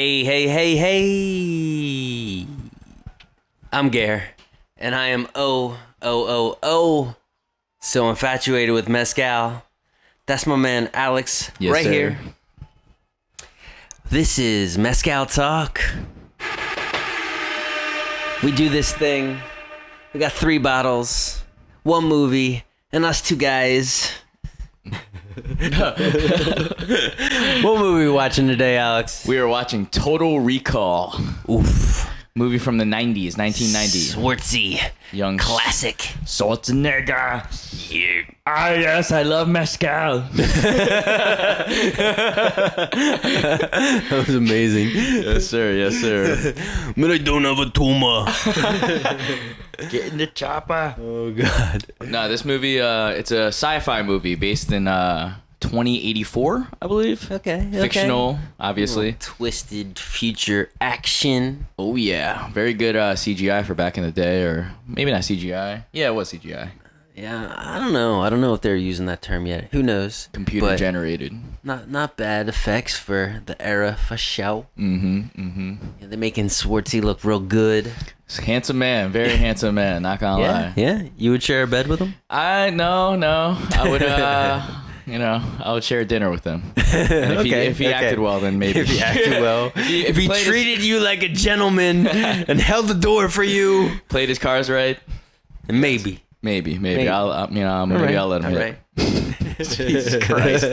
Hey, hey, hey, hey. I'm Gare, and I am so infatuated with Mezcal. That's my man Alex, yes, right sir. here. This is Mezcal Talk. We do this thing. We got 3 bottles, 1 movie, and us 2 guys. What movie we watching today, Alex? We are watching Total Recall. Oof. Movie from the 90s, 1990. Schwarzy. Young Classic. Schwarzenegger. Yeah. Ah, yes, I love mezcal. That was amazing. Yes, sir. Yes, sir. But I don't have a tumor. Get in the chopper. Oh, God. No, this movie, it's a sci-fi movie based in 2084, I believe. Okay. Fictional, obviously. Twisted future action. Oh, yeah. Very good CGI for back in the day, or maybe not CGI. Yeah, it was CGI. Yeah, I don't know. I don't know if they're using that term yet. Who knows? Computer generated. Not bad effects for the era, for show. Yeah, they're making Schwarzy look real good. Handsome man, very handsome man, not gonna lie. Yeah. You would share a bed with him? No. I would, I would share dinner with him. And if he acted well, then maybe. If he acted well. if he treated you like a gentleman and held the door for you. Played his cards right. Maybe. Maybe. I'll let him hit. Jesus Christ.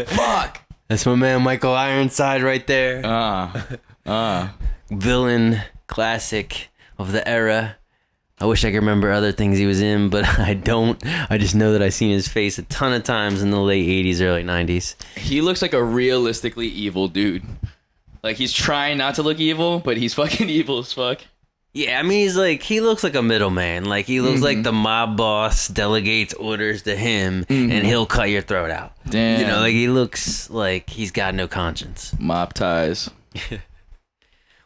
Fuck. That's my man Michael Ironside right there. Villain classic of the era. I wish I could remember other things he was in, but I don't. I just know that I've seen his face a ton of times in the late 80s, early 90s. He looks like a realistically evil dude. Like, he's trying not to look evil, but he's fucking evil as fuck. Yeah, I mean, he looks like a middleman. Like, he looks like the mob boss delegates orders to him, and he'll cut your throat out. Damn. You know, like, he looks like he's got no conscience. Mob ties.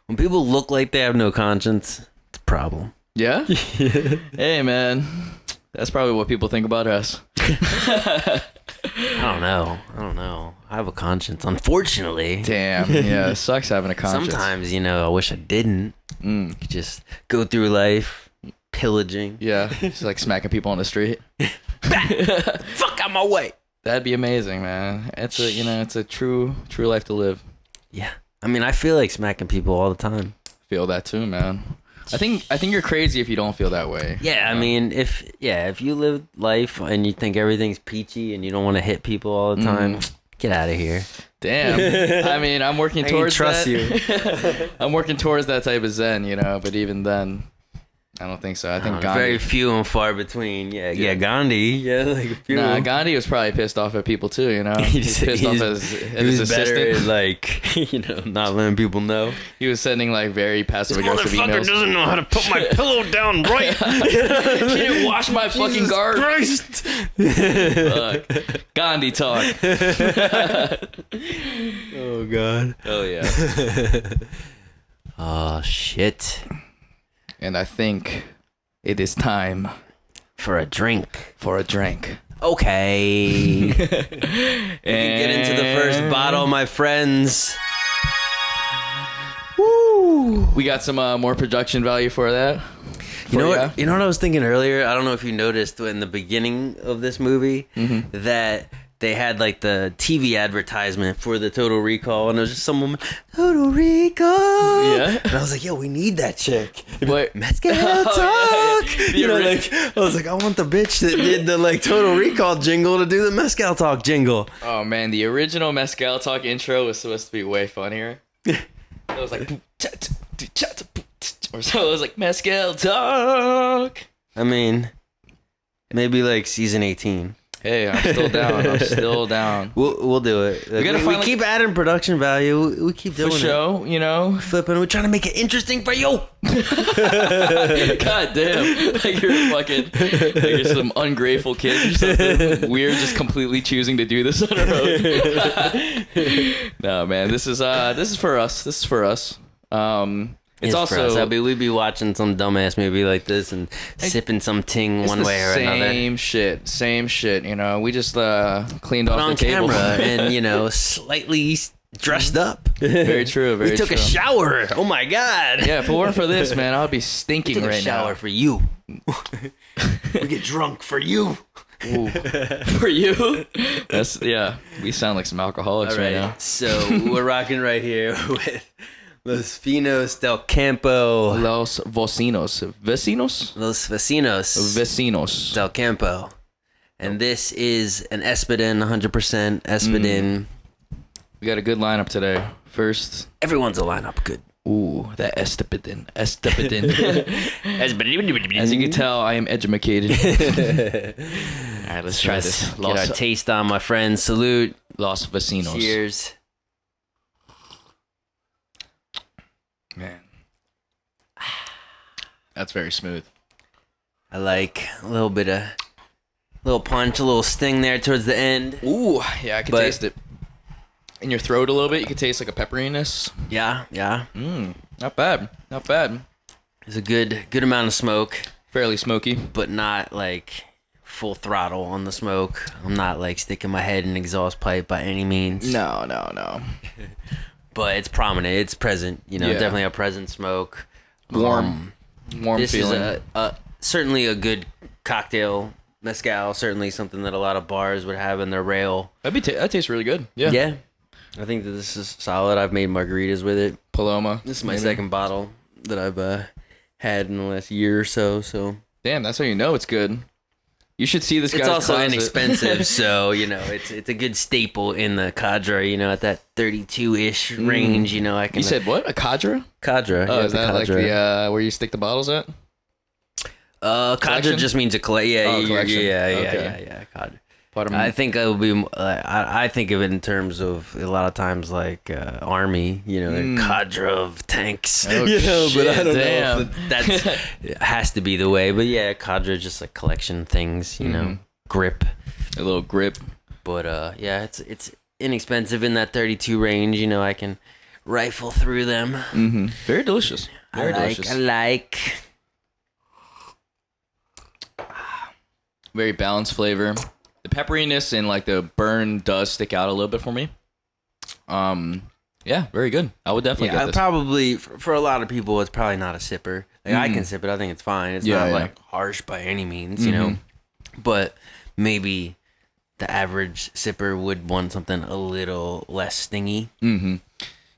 When people look like they have no conscience, it's a problem. Yeah? Hey, man. That's probably what people think about us. I don't know. I have a conscience, unfortunately. Damn. Yeah, it sucks having a conscience. Sometimes, I wish I didn't. You could just go through life pillaging. Yeah, just like smacking people on the street. Fuck out my way. That'd be amazing, man. It's a true life to live. Yeah. I mean, I feel like smacking people all the time. Feel that too, man. I think you're crazy if you don't feel that way. Yeah, I mean, if you live life and you think everything's peachy and you don't want to hit people all the time, get out of here. Damn. I mean, I'm working towards trust that. you. I'm working towards that type of zen, but even then, I don't think so. I think Gandhi. Very few and far between. Yeah, Gandhi. Yeah, like a few. Nah, Gandhi was probably pissed off at people too, He's pissed off at his assistant. Better at, not letting people know. He was sending like very passive aggressive emails. Doesn't know how to put my pillow down right. He didn't wash my fucking guard. Christ. Fuck. Gandhi talk. Oh God. Oh yeah. Oh shit. And I think it is time for a drink. Okay. We can get into the first bottle, my friends. Woo! We got some more production value for that. You know what I was thinking earlier? I don't know if you noticed in the beginning of this movie that they had like the TV advertisement for the Total Recall, and it was just some woman, Total Recall. Yeah. And I was like, yo, we need that chick. What? Mezcal Talk. I was like, I want the bitch that did the like Total Recall jingle to do the Mezcal Talk jingle. Oh man, the original Mezcal Talk intro was supposed to be way funnier. It was like, or so it was like Mezcal Talk. I mean, maybe like season 18. Hey, I'm still down. We'll do it. We keep adding production value. We keep doing for show, flipping. We're trying to make it interesting for you. God damn, like you're some ungrateful kid or something weird, just completely choosing to do this on our own. No, man, this is for us. This is for us. It's also, I mean, we'd be watching some dumbass movie like this and sipping some ting one way or another. Same shit. We just cleaned off on the table camera and slightly dressed up. Very true. Very we took true. a shower. Oh my god. Yeah, if it weren't for this, man, I would be stinking we took right a shower now. for you. We get drunk for you. Ooh. For you? That's we sound like some alcoholics All right now. So we're rocking right here with Los Vecinos del Campo. Los Vecinos. Vecinos? Los Vecinos Vecinos. del Campo. And this is an Espadin, 100% Espadin. We got a good lineup today. First, Everyone's a lineup good. ooh, that Estepidin. As you can tell, I am educated. All right, let's try this. Get our taste on, my friends. Salute. Los Vecinos. Cheers. Man. That's very smooth. I like a little bit of, little punch, a little sting there towards the end. Ooh, yeah, I can taste it. In your throat a little bit, you can taste like a pepperiness. Yeah. Not bad. Not bad. There's a good amount of smoke. Fairly smoky. But not like full throttle on the smoke. I'm not like sticking my head in an exhaust pipe by any means. No. But it's prominent. It's present. Definitely a present smoke. Warm This feeling. is certainly a good cocktail. Mezcal, certainly something that a lot of bars would have in their rail. That tastes really good. Yeah. I think that this is solid. I've made margaritas with it. Paloma. This is my second bottle that I've had in the last year or so. So damn, that's how you know it's good. You should see this guy's It's also closet. inexpensive, so it's a good staple in the cadre. At that 32-ish range. I can. You said what? A cadre? Cadre. Oh, yeah, is that like the where you stick the bottles at? Cadre Collection? just means a collection. Collection. Yeah. Cadre. Pardon I me. think it would be. I think of it in terms of a lot of times like army. A cadre of tanks. Oh, but I don't damn. know if that's it has to be the way. But yeah, cadre is just like collection things. Grip. A little grip. But it's inexpensive in that 32 range. I can rifle through them. Mm-hmm. Very delicious. Very delicious. I like. Very balanced flavor. The pepperiness and like the burn does stick out a little bit for me. Yeah, very good. I would definitely get this. Probably for a lot of people, it's probably not a sipper. Like I can sip it. I think it's fine. It's not like harsh by any means, But maybe the average sipper would want something a little less stingy. Mm-hmm.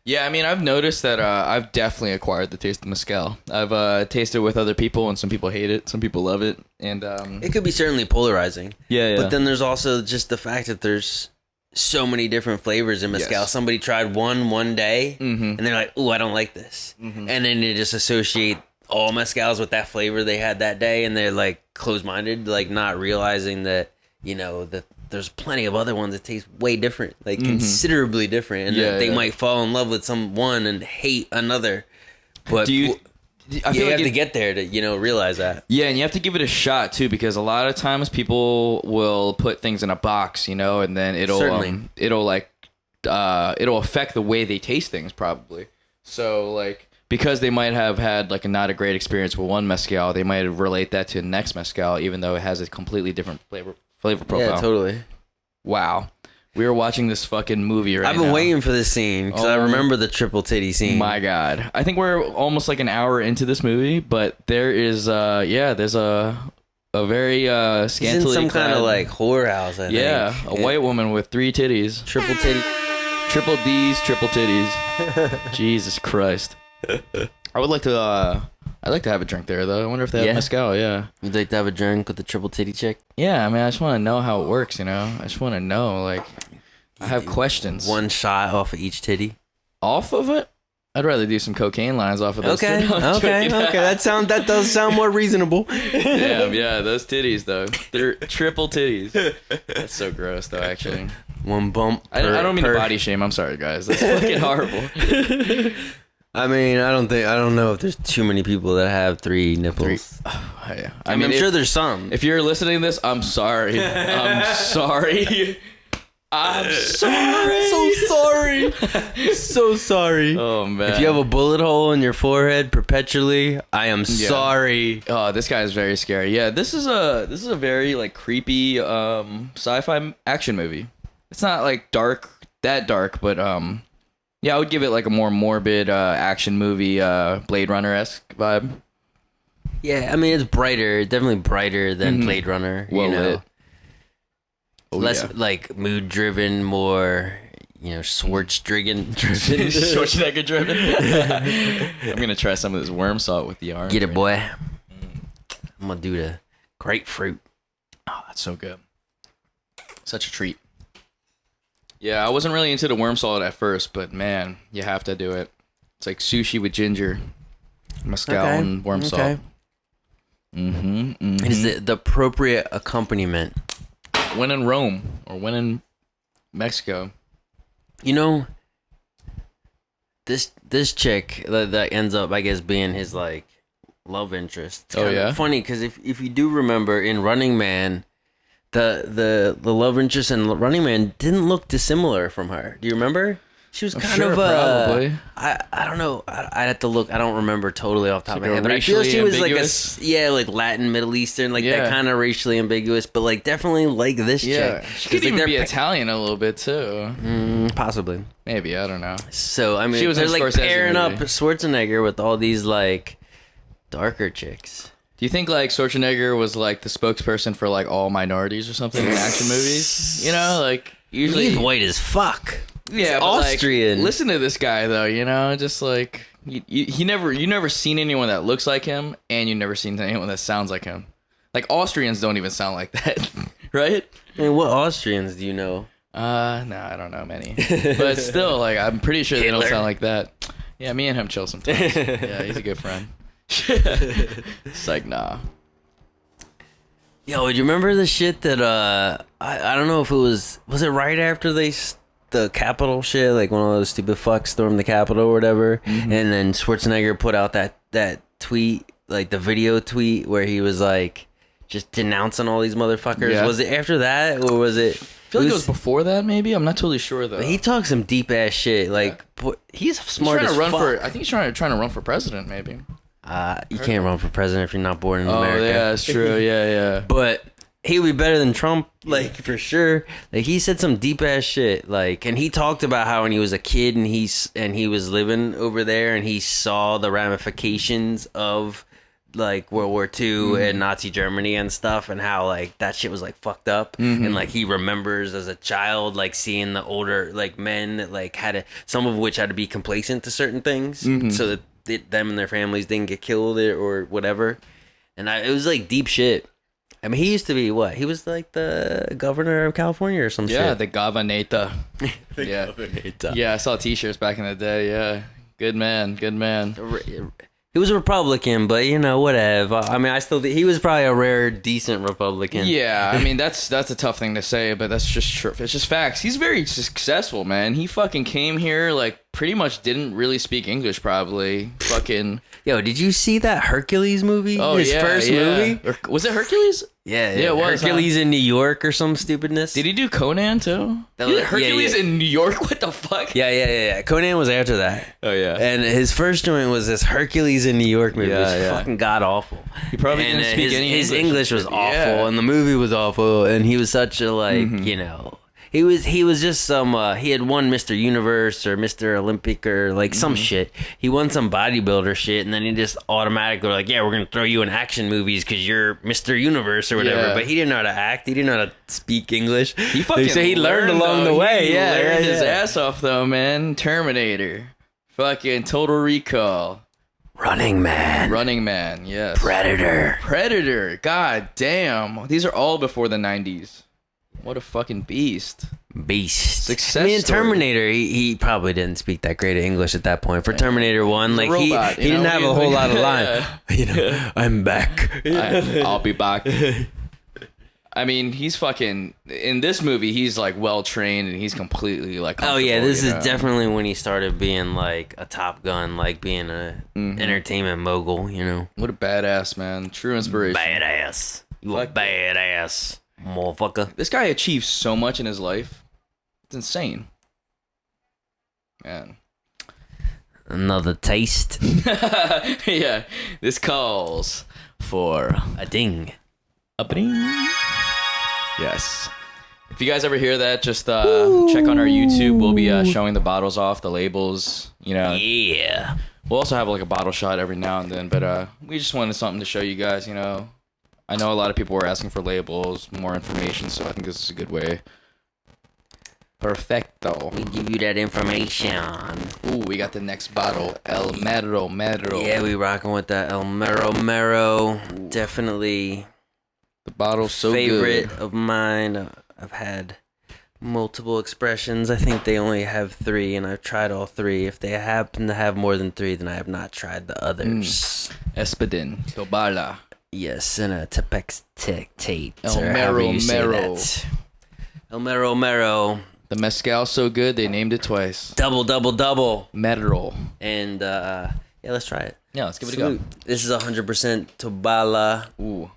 Yeah, I mean, I've noticed that I've definitely acquired the taste of mezcal. I've tasted it with other people, and some people hate it, some people love it, and it could be certainly polarizing. Yeah. But then there's also just the fact that there's so many different flavors in mezcal. Yes. Somebody tried one day, and they're like, "Ooh, I don't like this," and then they just associate all mezcals with that flavor they had that day, and they're like closed-minded, like not realizing that that there's plenty of other ones that taste way different, like considerably different, and that they might fall in love with one and hate another. But I feel you have to get there to realize that. Yeah, and you have to give it a shot too, because a lot of times people will put things in a box, and then it'll affect the way they taste things probably. So like, because they might have had like not a great experience with one mezcal, they might relate that to the next mezcal, even though it has a completely different flavor profile. Yeah, totally. Wow. We were watching this fucking movie right now. I've been waiting for this scene because I remember the triple titty scene. My God. I think we're almost like an hour into this movie, but there is, there's a very scantily He's in some clad, kind of like whorehouse, I think. Yeah, a white woman with 3 titties. Triple titty. Triple D's, triple titties. Jesus Christ. I would like to, I'd like to have a drink there, though. I wonder if they have mezcal, yeah. You'd like to have a drink with the triple titty chick? Yeah, I mean, I just want to know how it works, I just want to know, like, I have questions. One shot off of each titty? Off of it? I'd rather do some cocaine lines off of those. Okay. That does sound more reasonable. Damn, yeah, those titties, though. They're triple titties. That's so gross, though, actually. One bump I don't mean to body shame. I'm sorry, guys. That's fucking horrible. I mean, I don't know if there's too many people that have 3 nipples. Yeah. I mean, I'm sure there's some. If you're listening to this, I'm sorry. I'm sorry. I'm sorry. So sorry. So sorry. Oh, man. If you have a bullet hole in your forehead perpetually, I am sorry. Oh, this guy is very scary. Yeah, this is a very like creepy sci-fi action movie. It's not like that dark, but Yeah, I would give it like a more morbid action movie, Blade Runner-esque vibe. Yeah, I mean, it's brighter, definitely brighter than Blade Runner. Well you know, lit. Oh, less like mood driven, more Schwarzy-driven. Schwarzenegger driven. I'm gonna try some of this worm salt with the orange. Get it, boy. I'm gonna do the grapefruit. Oh, that's so good. Such a treat. Yeah, I wasn't really into the worm salt at first, but man, you have to do it. It's like sushi with ginger, mezcal, and worm salt. It is the appropriate accompaniment. When in Rome or when in Mexico. You know, this chick that ends up, I guess, being his like love interest. It's kinda funny because if you do remember in Running Man, the love interest in Running Man didn't look dissimilar from her. Do you remember? She was kind of probably. I don't know. I'd have to look. I don't remember totally off the top of my Like head, but I feel she was ambiguous? like Latin, Middle Eastern, like that kind of racially ambiguous, but like definitely like this chick. She could even be Italian a little bit too. Possibly. Maybe, I don't know. So I mean, She was they're in like Scorsese pairing up movie. Schwarzenegger with all these like darker chicks. Do you think like Schwarzenegger was like the spokesperson for like all minorities or something in action movies? You know, like usually He's white as fuck. Yeah, but Austrian. Like, listen to this guy though, you know, just like you never seen anyone that looks like him, and you never seen anyone that sounds like him. Like Austrians don't even sound like that, right? I mean, what Austrians do you know? No, I don't know many, but still, like I'm pretty sure they don't sound like that. Yeah, me and him chill sometimes. Yeah, he's a good friend. It's like nah. Yo, do you remember the shit that I don't know if it was it right after the Capitol shit, like one of those stupid fucks stormed the Capitol or whatever, and then Schwarzenegger put out that tweet, like the video tweet where he was like just denouncing all these motherfuckers. Yeah. Was it after that or was it? I feel like it was before that, maybe. I'm not totally sure though. He talks some deep ass shit. Like he's smart trying as to run fuck. I think he's trying to run for president, maybe. You can't run for president if you're not born in America. Oh yeah, that's true. Yeah. But he would be better than Trump, like for sure. Like he said some deep ass shit, like, and he talked about how when he was a kid and he was living over there and he saw the ramifications of like World War II and Nazi Germany and stuff, and how like that shit was like fucked up, and like he remembers as a child like seeing the older like men that like some of which had to be complacent to certain things so that them and their families didn't get killed or whatever, and it was like deep shit. I mean, he used to be what? He was like the governor of California or some shit. Yeah, the Gavaneta. Yeah, I saw t-shirts back in the day. Yeah, good man. He was a Republican, but whatever. I mean, he was probably a rare, decent Republican. Yeah, I mean that's a tough thing to say, but that's just true. It's just facts. He's very successful, man. He fucking came here like pretty much didn't really speak English, probably. Fucking. Yo, did you see that Hercules movie? Oh, his first movie? Was it Hercules? Yeah, it was. Hercules in New York or some stupidness. Did he do Conan too? Hercules in New York? What the fuck? Yeah. Conan was after that. Oh yeah. And his first joint was this Hercules in New York movie. Yeah, it was fucking god awful. He probably didn't speak any English. His English was awful, and the movie was awful, and he was such a He was just some he had won Mr. Universe or Mr. Olympic or like some shit. He won some bodybuilder shit, and then he just automatically were like, yeah, we're gonna throw you in action movies because you're Mr. Universe or whatever. Yeah. But he didn't know how to act. He didn't know how to speak English. He fucking so he learned along the way. He Yeah, learned his yeah. ass off though, man. Terminator, fucking Total Recall, Running Man, yes. Predator. God damn, these are all before the 90s. What a fucking beast. Success I mean, story. Terminator, he probably didn't speak that great of English at that point. For Terminator 1, like robot, he didn't have a whole lot of line. Yeah. I'm back. I'll be back. I mean, he's fucking in this movie. He's like well trained and he's completely like. Oh yeah, this is definitely when he started being like a Top Gun, like being a entertainment mogul. What a badass man! True inspiration. Badass. You a badass, motherfucker. This guy achieved so much in his life. It's insane, man. Another taste. Yeah, this calls for a ding. a bring. Yes. If you guys ever hear that, just check on our YouTube. We'll be showing the bottles off, the labels, you know. Yeah. We'll also have like a bottle shot every now and then, but we just wanted something to show you guys, you know. I know a lot of people were asking for labels, more information, so I think this is a good way. Perfecto. We give you that information. Ooh, we got the next bottle. El Mero Mero. Yeah, we rocking with that El Mero Mero. Ooh. Definitely the bottle's so favorite good. of mine. I've had multiple expressions. I think they only have 3, and I've tried all 3. If they happen to have more than 3, then I have not tried the others. Espadin, Tobala. Yes, and a Tepex Tate. El Mero Mero. El Mero Mero. The Mezcal so good, they named it twice. Double. Mero. And, yeah, let's try it. Yeah, let's give it a go. This is 100% Tobala. Ooh.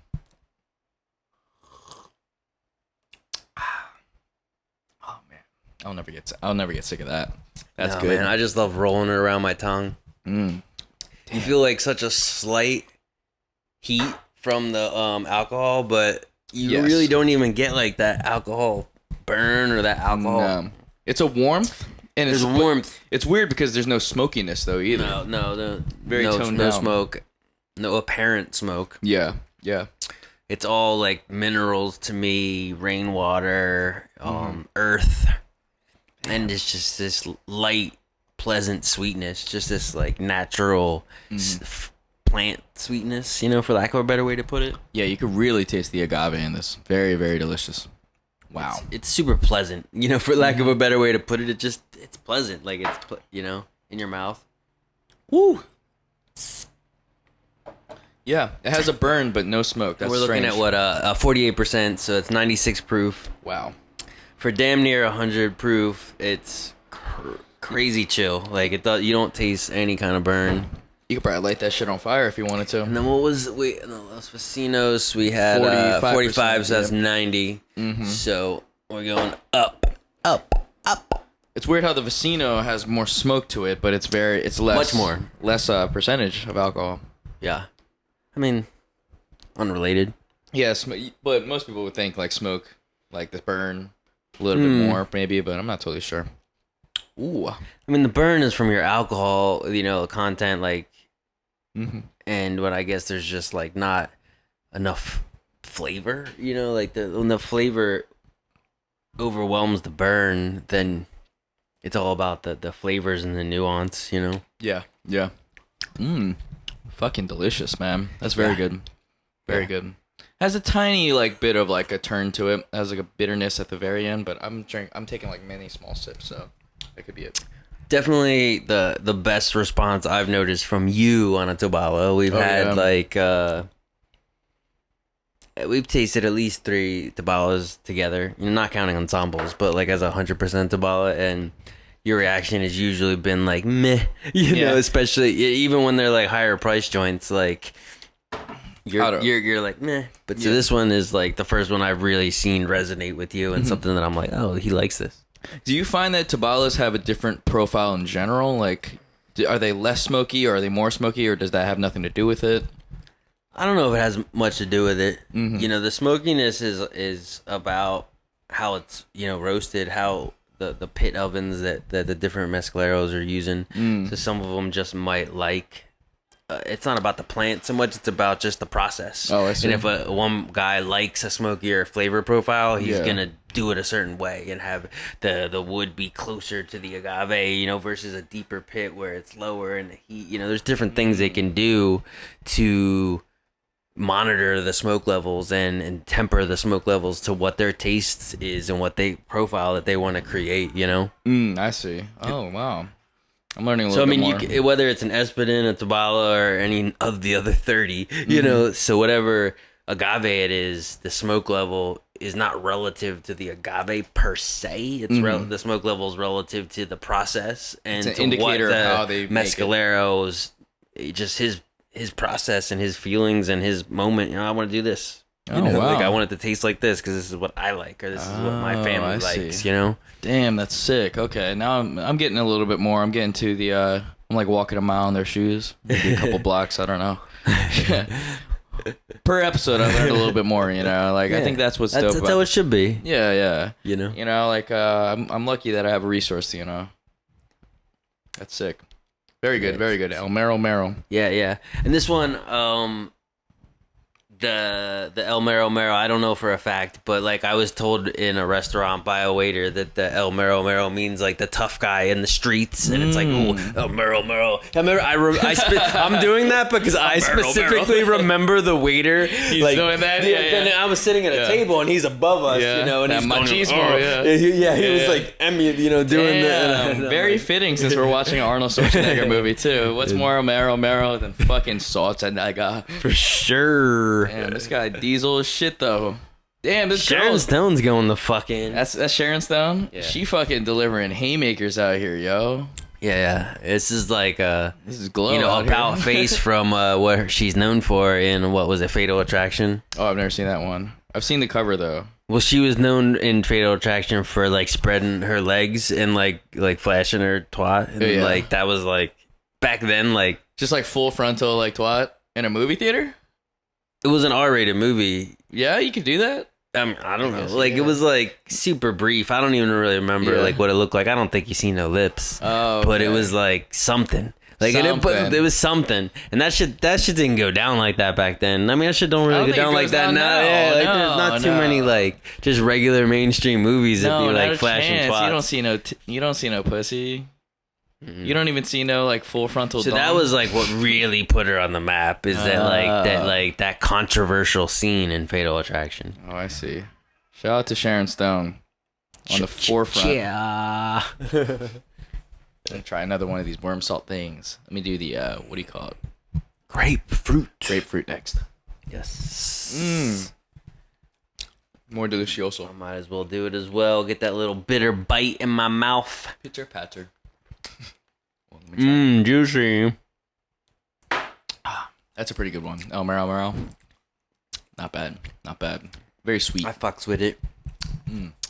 Oh, man. I'll never get sick of that. That's good. Man, I just love rolling it around my tongue. You feel like such a slight heat from the alcohol, but you really don't even get like that alcohol burn or that alcohol. No. It's a warmth, and there's warmth. It's weird because there's no smokiness though either. No, very toned down. No smoke, no apparent smoke. Yeah. It's all like minerals to me, rainwater, earth, and it's just this light, pleasant sweetness. Just this like natural plant sweetness, you know, for lack of a better way to put it. Yeah, you could really taste the agave in this. Very, very delicious. Wow. It's super pleasant, you know, for lack of a better way to put it. It's pleasant, like it's, you know, in your mouth. Woo. Yeah, it has a burn, but no smoke. That's We're looking at what, 48%, so it's 96 proof. Wow. For damn near 100 proof, it's crazy chill. Like, you don't taste any kind of burn. You could probably light that shit on fire if you wanted to. And then what was Los Vecinos? We had 45, so that's 90. So we're going up. It's weird how the Vecino has more smoke to it, but it's less, much more, less percentage of alcohol. Yeah, I mean, unrelated. Yes, but most people would think like smoke, like the burn, a little bit more maybe, but I'm not totally sure. Ooh, I mean the burn is from your alcohol, you know, content, like. And when I guess there's just like not enough flavor, you know, like when the flavor overwhelms the burn, then it's all about the flavors and the nuance, you know. Yeah. Fucking delicious, man. That's very good. Very good. Has a tiny like bit of like a turn to it. Has like a bitterness at the very end, but I'm taking like many small sips, so that could be it. Definitely the best response I've noticed from you on a Tobala. We've had like we've tasted at least 3 Tobalas together. You're not counting ensembles, but like as 100% Tobala, and your reaction has usually been like meh, you know, especially even when they're like higher price joints, like you're like meh. But so this one is like the first one I've really seen resonate with you, and something that I'm like, oh, he likes this. Do you find that Tobalas have a different profile in general? Like, are they less smoky, or are they more smoky, or does that have nothing to do with it? I don't know if it has much to do with it. You know, the smokiness is about how it's, you know, roasted, how the pit ovens that the different mezcaleros are using. So some of them just might like. It's not about the plant so much; it's about just the process. Oh, I see. And if one guy likes a smokier flavor profile, he's gonna do it a certain way and have the wood be closer to the agave, you know, versus a deeper pit where it's lower and the heat. You know, there's different things they can do to monitor the smoke levels and temper the smoke levels to what their taste is and what they profile that they want to create. You know. I see. Oh wow. I'm learning a little bit more. So, whether it's an Espadin, a Tobala, or any of the other 30, you know, so whatever agave it is, the smoke level is not relative to the agave per se. It's the smoke level is relative to the process and it's to an indicator what of how they Mezcalero's, just his process and his feelings and his moment. You know, I want to do this. You know, wow. Like I want it to taste like this because this is what I like, or this is what my family likes. You know. Damn, that's sick. Okay, now I'm getting a little bit more. I'm getting to the I'm like walking a mile in their shoes, maybe a couple blocks. I don't know. per episode, I learned a little bit more. You know, like I think that's what's dope. That's how it should be. Yeah. You know. Like I'm lucky that I have a resource. You know, that's sick. Very good, very good. El Mero Mero. Yeah. And this one, the El Mero Mero, I don't know for a fact, but like I was told in a restaurant by a waiter that the El Mero Mero means like the tough guy in the streets, and it's like, oh, El Mero Mero. I'm doing that because I specifically remember the waiter. He's like, doing that. And I was sitting at a table and he's above us, you know, and that he's going, machismo, he was like, you know, doing that. Very fitting since we're watching an Arnold Schwarzenegger movie too. What's more Mero Mero than fucking salts and agave? For sure. Damn, this guy diesel as shit though. Damn, this Sharon Stone's going the fucking. That's Sharon Stone. Yeah. She fucking delivering haymakers out here, yo. Yeah. This is like this is glow. You know, about face from what she's known for in what was it, Fatal Attraction. Oh, I've never seen that one. I've seen the cover though. Well, she was known in Fatal Attraction for like spreading her legs and like flashing her twat, and like that was like back then, like just like full frontal like twat in a movie theater. It was an R-rated movie. Yeah, you could do that. I don't know. Like, it was, like, super brief. I don't even really remember, like, what it looked like. I don't think you see no lips. Oh, okay. But it was, like, something. Like, it was something. And that shit didn't go down like that back then. I mean, that shit don't really go down like that now. Yeah, like, there's not too many, like, just regular mainstream movies that be, like, flashing twats. You don't see no pussy. You don't even see no like full frontal. So that was like what really put her on the map. Is that controversial scene in Fatal Attraction? Oh, I see. Shout out to Sharon Stone on the forefront. Yeah. Let me try another one of these worm salt things. Let me do the what do you call it? Grapefruit next. Yes. More delicioso. I might as well do it as well. Get that little bitter bite in my mouth. Pitter patter. Juicy. That's a pretty good one. El Mero Mero. Not bad. Very sweet. I fucks with it.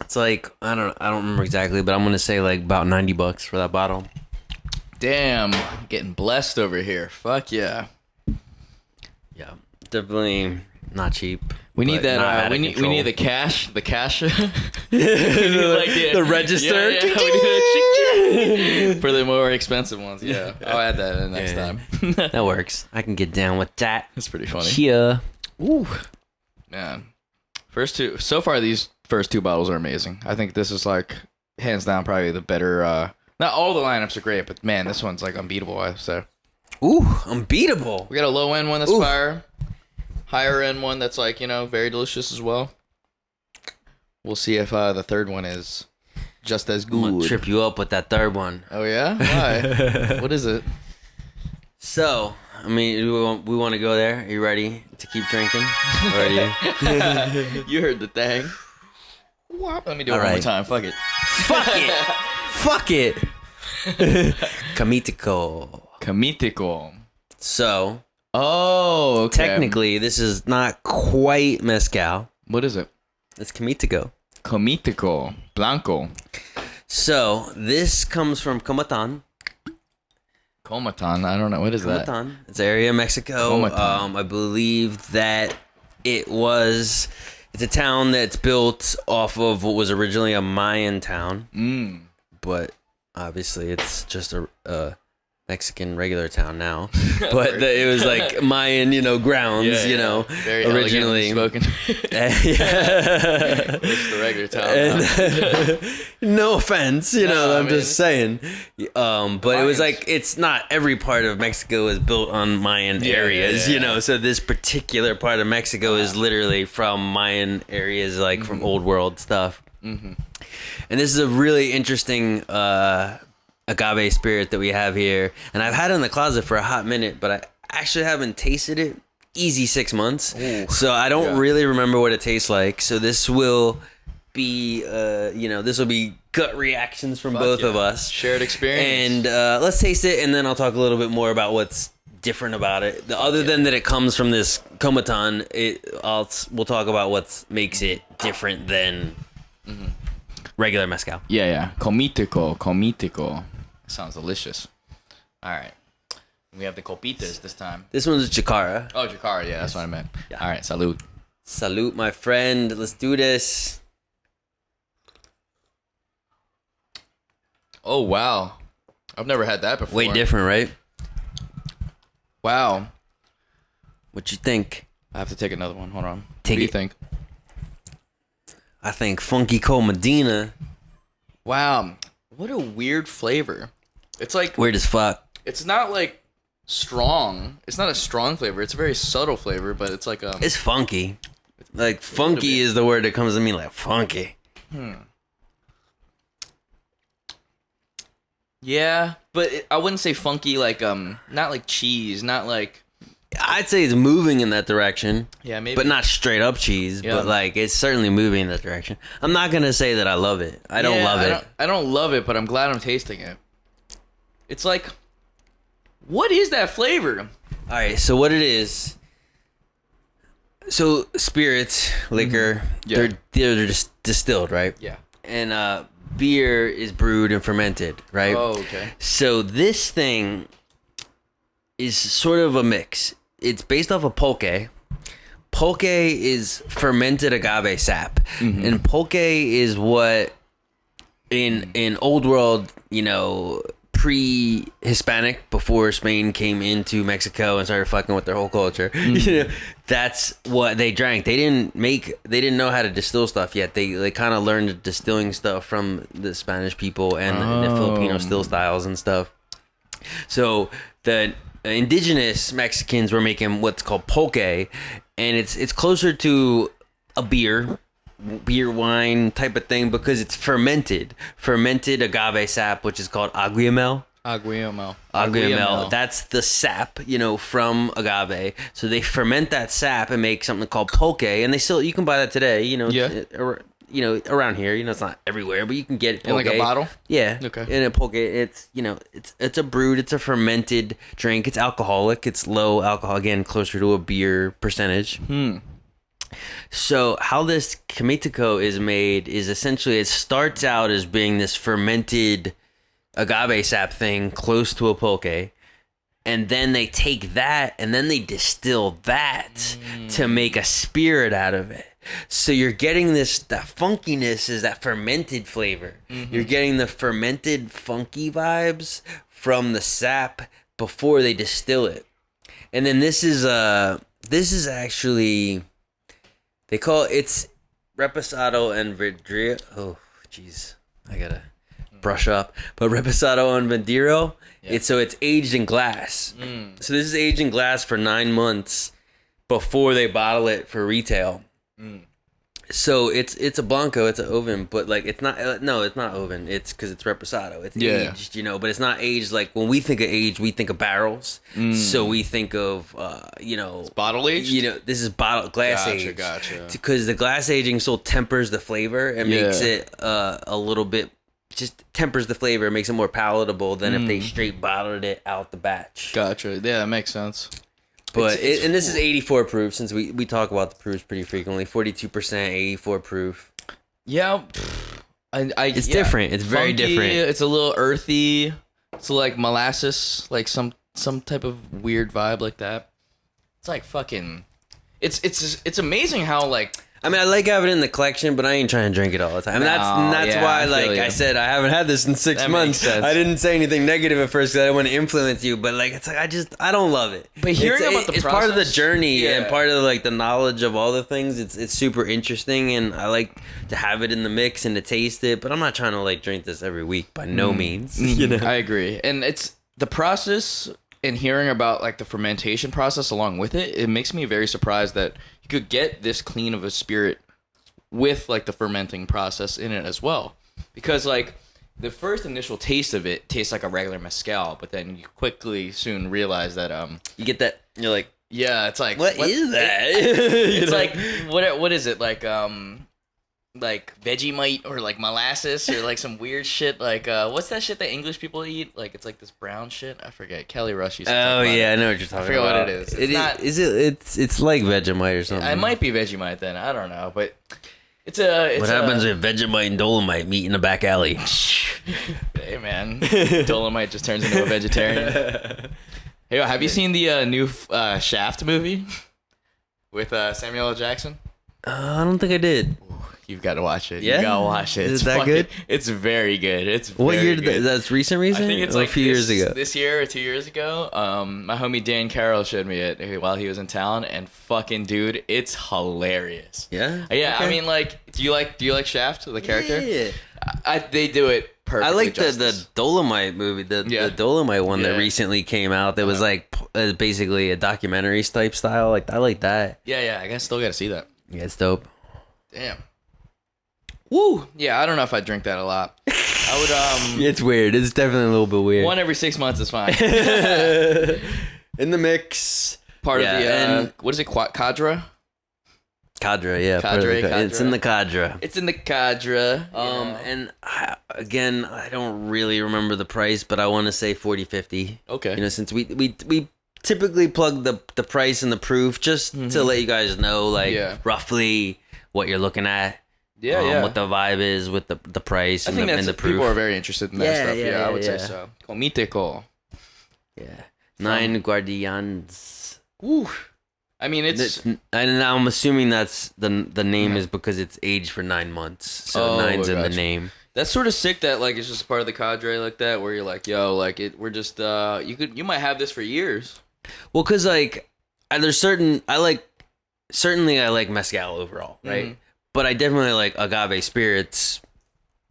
It's like I don't remember exactly, but I'm gonna say like about $90 for that bottle. Damn, getting blessed over here. Fuck yeah. Yeah, definitely not cheap. We need that. We need the cash. The cash. The register. Yeah. For the more expensive ones. Yeah, I'll add that in next time. That works. I can get down with that. That's pretty funny. Yeah. Ooh, man. So far, these first two bottles are amazing. I think this is like hands down probably the better. Not all the lineups are great, but man, this one's like unbeatable. I say. Ooh, unbeatable. We got a low end one that's fire. Higher end one that's like, you know, very delicious as well. We'll see if the third one is just as good. I'm gonna trip you up with that third one. Oh yeah? Why? What is it? So, I mean, we want to go there. Are you ready to keep drinking? Or are you? You heard the thing. Let me do it one more time. Fuck it. Fuck it. Cometico. So. Oh, okay. Technically, this is not quite mezcal. What is it? It's Cometico. Blanco. So, this comes from Comitán. Comitán? I don't know. What is that? Comitán. It's an area of Mexico. I believe that it's a town that's built off of what was originally a Mayan town. But obviously, it's just a Mexican regular town now, but it was like Mayan, grounds, very originally spoken. It's the regular town. No offense, I'm just saying. But it was like it's not every part of Mexico is built on Mayan areas, So this particular part of Mexico is literally from Mayan areas, like from old world stuff. And this is a really interesting agave spirit that we have here, and I've had it in the closet for a hot minute, but I actually haven't tasted it. Easy 6 months. Ooh, so I don't really remember what it tastes like. So this will be this will be gut reactions from both of us, shared experience, and let's taste it, and then I'll talk a little bit more about what's different about it. Other than that, it comes from this Comitán. We'll talk about what makes it different than regular mezcal. Cometico. Sounds delicious. All right. We have the copitas this time. This one's Chikara. Oh, Jakarta. Yeah, that's what I meant. Yeah. All right, salud. Salute, my friend. Let's do this. Oh, wow. I've never had that before. Way different, right? Wow. What you think? I have to take another one. Hold on. Take what do you it. think? I think Funky Cold Medina. Wow. What a weird flavor. It's like... Weird as fuck. It's not like strong. It's not a strong flavor. It's a very subtle flavor, but it's like It's funky. Like funky is the word that comes to me. Like funky. Yeah, but I wouldn't say funky like not like cheese, not like. I'd say it's moving in that direction. Yeah, maybe. But not straight up cheese. Yeah. But like it's certainly moving in that direction. I'm not gonna say that I love it. I don't love it. I don't love it, but I'm glad I'm tasting it. It's like, what is that flavor? All right, so what it is? So spirits, liquor, Yeah. they're just distilled, right? Yeah. And beer is brewed and fermented, right? Oh, okay. So this thing is sort of a mix. It's based off of pulque. Pulque is fermented agave sap, and pulque is what in old world, pre-Hispanic, before Spain came into Mexico and started fucking with their whole culture. That's what they drank. They didn't know how to distill stuff yet. They kind of learned distilling stuff from the Spanish people and the Filipino still styles and stuff. So the indigenous Mexicans were making what's called pulque, and it's closer to a beer wine type of thing because it's fermented agave sap, which is called aguamel. That's the sap, from agave. So they ferment that sap and make something called pulque, and you can buy that today. Around here, it's not everywhere, but you can get it In like a bottle. Yeah. Okay. In a pulque, it's it's a fermented drink. It's alcoholic. It's low alcohol, again, closer to a beer percentage. So how this Cometico is made is essentially it starts out as being this fermented agave sap thing close to a pulque, and then they take that and then they distill that to make a spirit out of it. So you're getting that funkiness is that fermented flavor. You're getting the fermented funky vibes from the sap before they distill it. And then this is actually, they call it's Reposado and Vidrio. Oh, jeez, I gotta brush up. But Reposado and Vidrio, it's aged in glass. So this is aged in glass for 9 months before they bottle it for retail. So it's a Blanco, it's an oven, but like it's not oven. It's because it's Reposado. It's aged, but it's not aged like when we think of age, we think of barrels. So we think of It's bottle aged. This is glass aged. Gotcha. Because the glass aging still tempers the flavor and makes it a little bit, just tempers the flavor, makes it more palatable than if they straight bottled it out the batch. Gotcha. Yeah, that makes sense. But and this is 84 proof, since we talk about the proofs pretty frequently. 42%, 84 proof. Yeah, it's different. It's very funky, different. It's a little earthy. It's like molasses, like some type of weird vibe like that. It's like fucking. It's amazing how like. I mean, I like having it in the collection, but I ain't trying to drink it all the time. That's why, I said, I haven't had this in 6 months. I didn't say anything negative at first because I want to influence you, but it's like I don't love it. But hearing about the process, it's part of the journey and part of the knowledge of all the things. It's super interesting, and I like to have it in the mix and to taste it. But I'm not trying to drink this every week by no means. I agree, and it's the process. And hearing about the fermentation process along with it, it makes me very surprised that you could get this clean of a spirit with the fermenting process in it as well. Because the first initial taste of it tastes like a regular mezcal, but then you quickly soon realize that you get that, you're like, yeah, it's like what is that? It's what is it Vegemite or molasses or some weird shit what's that shit that English people eat? It's this brown shit. I forget. Kelly Rush used to talk about I know what you're talking about. I forget what it is. It's like Vegemite or something. It might be Vegemite then. I don't know, but it's what happens if Vegemite and Dolomite meet in the back alley? Hey man, Dolomite just turns into a vegetarian. Hey, have you seen the new Shaft movie with Samuel L. Jackson? I don't think I did. You've got to watch it. Yeah? You got to watch it. Is that good? It's very good. What year did that's recent? I think it's like a few years ago. This year or 2 years ago. My homie Dan Carroll showed me it while he was in town, and fucking dude, it's hilarious. Yeah. Yeah, Okay. I mean, like, do you like Shaft, the character? Yeah. They do it perfectly. I like justice. the Dolomite movie, the Dolomite one that recently came out. That was like basically a documentary type style. Like I like that. Yeah. I guess still got to see that. Yeah, it's dope. Damn. Woo. Yeah, I don't know if I drink that a lot. I would It's weird. It's definitely a little bit weird. one every 6 months is fine. In the mix. Part of the and what is it? Cadre. Cadre, yeah. Cadre. It's in the cadre. It's in the cadre. And I don't really remember the price, but I want to say 40-50. Okay. You know, since we typically plug the price and the proof just to let you guys know, like roughly what you're looking at. Yeah. What the vibe is with the price and the proof. People are very interested in that stuff. Yeah, I would say so. Cometico. Yeah. 9 Guardianes. Woo. I mean, and I'm assuming that's the name is because it's aged for 9 months. So 9's in the name. That's sort of sick that like it's just part of the cadre like that, where you're like, yo, like we're just you might have this for years. Well, cause like there's I like mezcal overall, right? Mm-hmm. But I definitely like agave spirits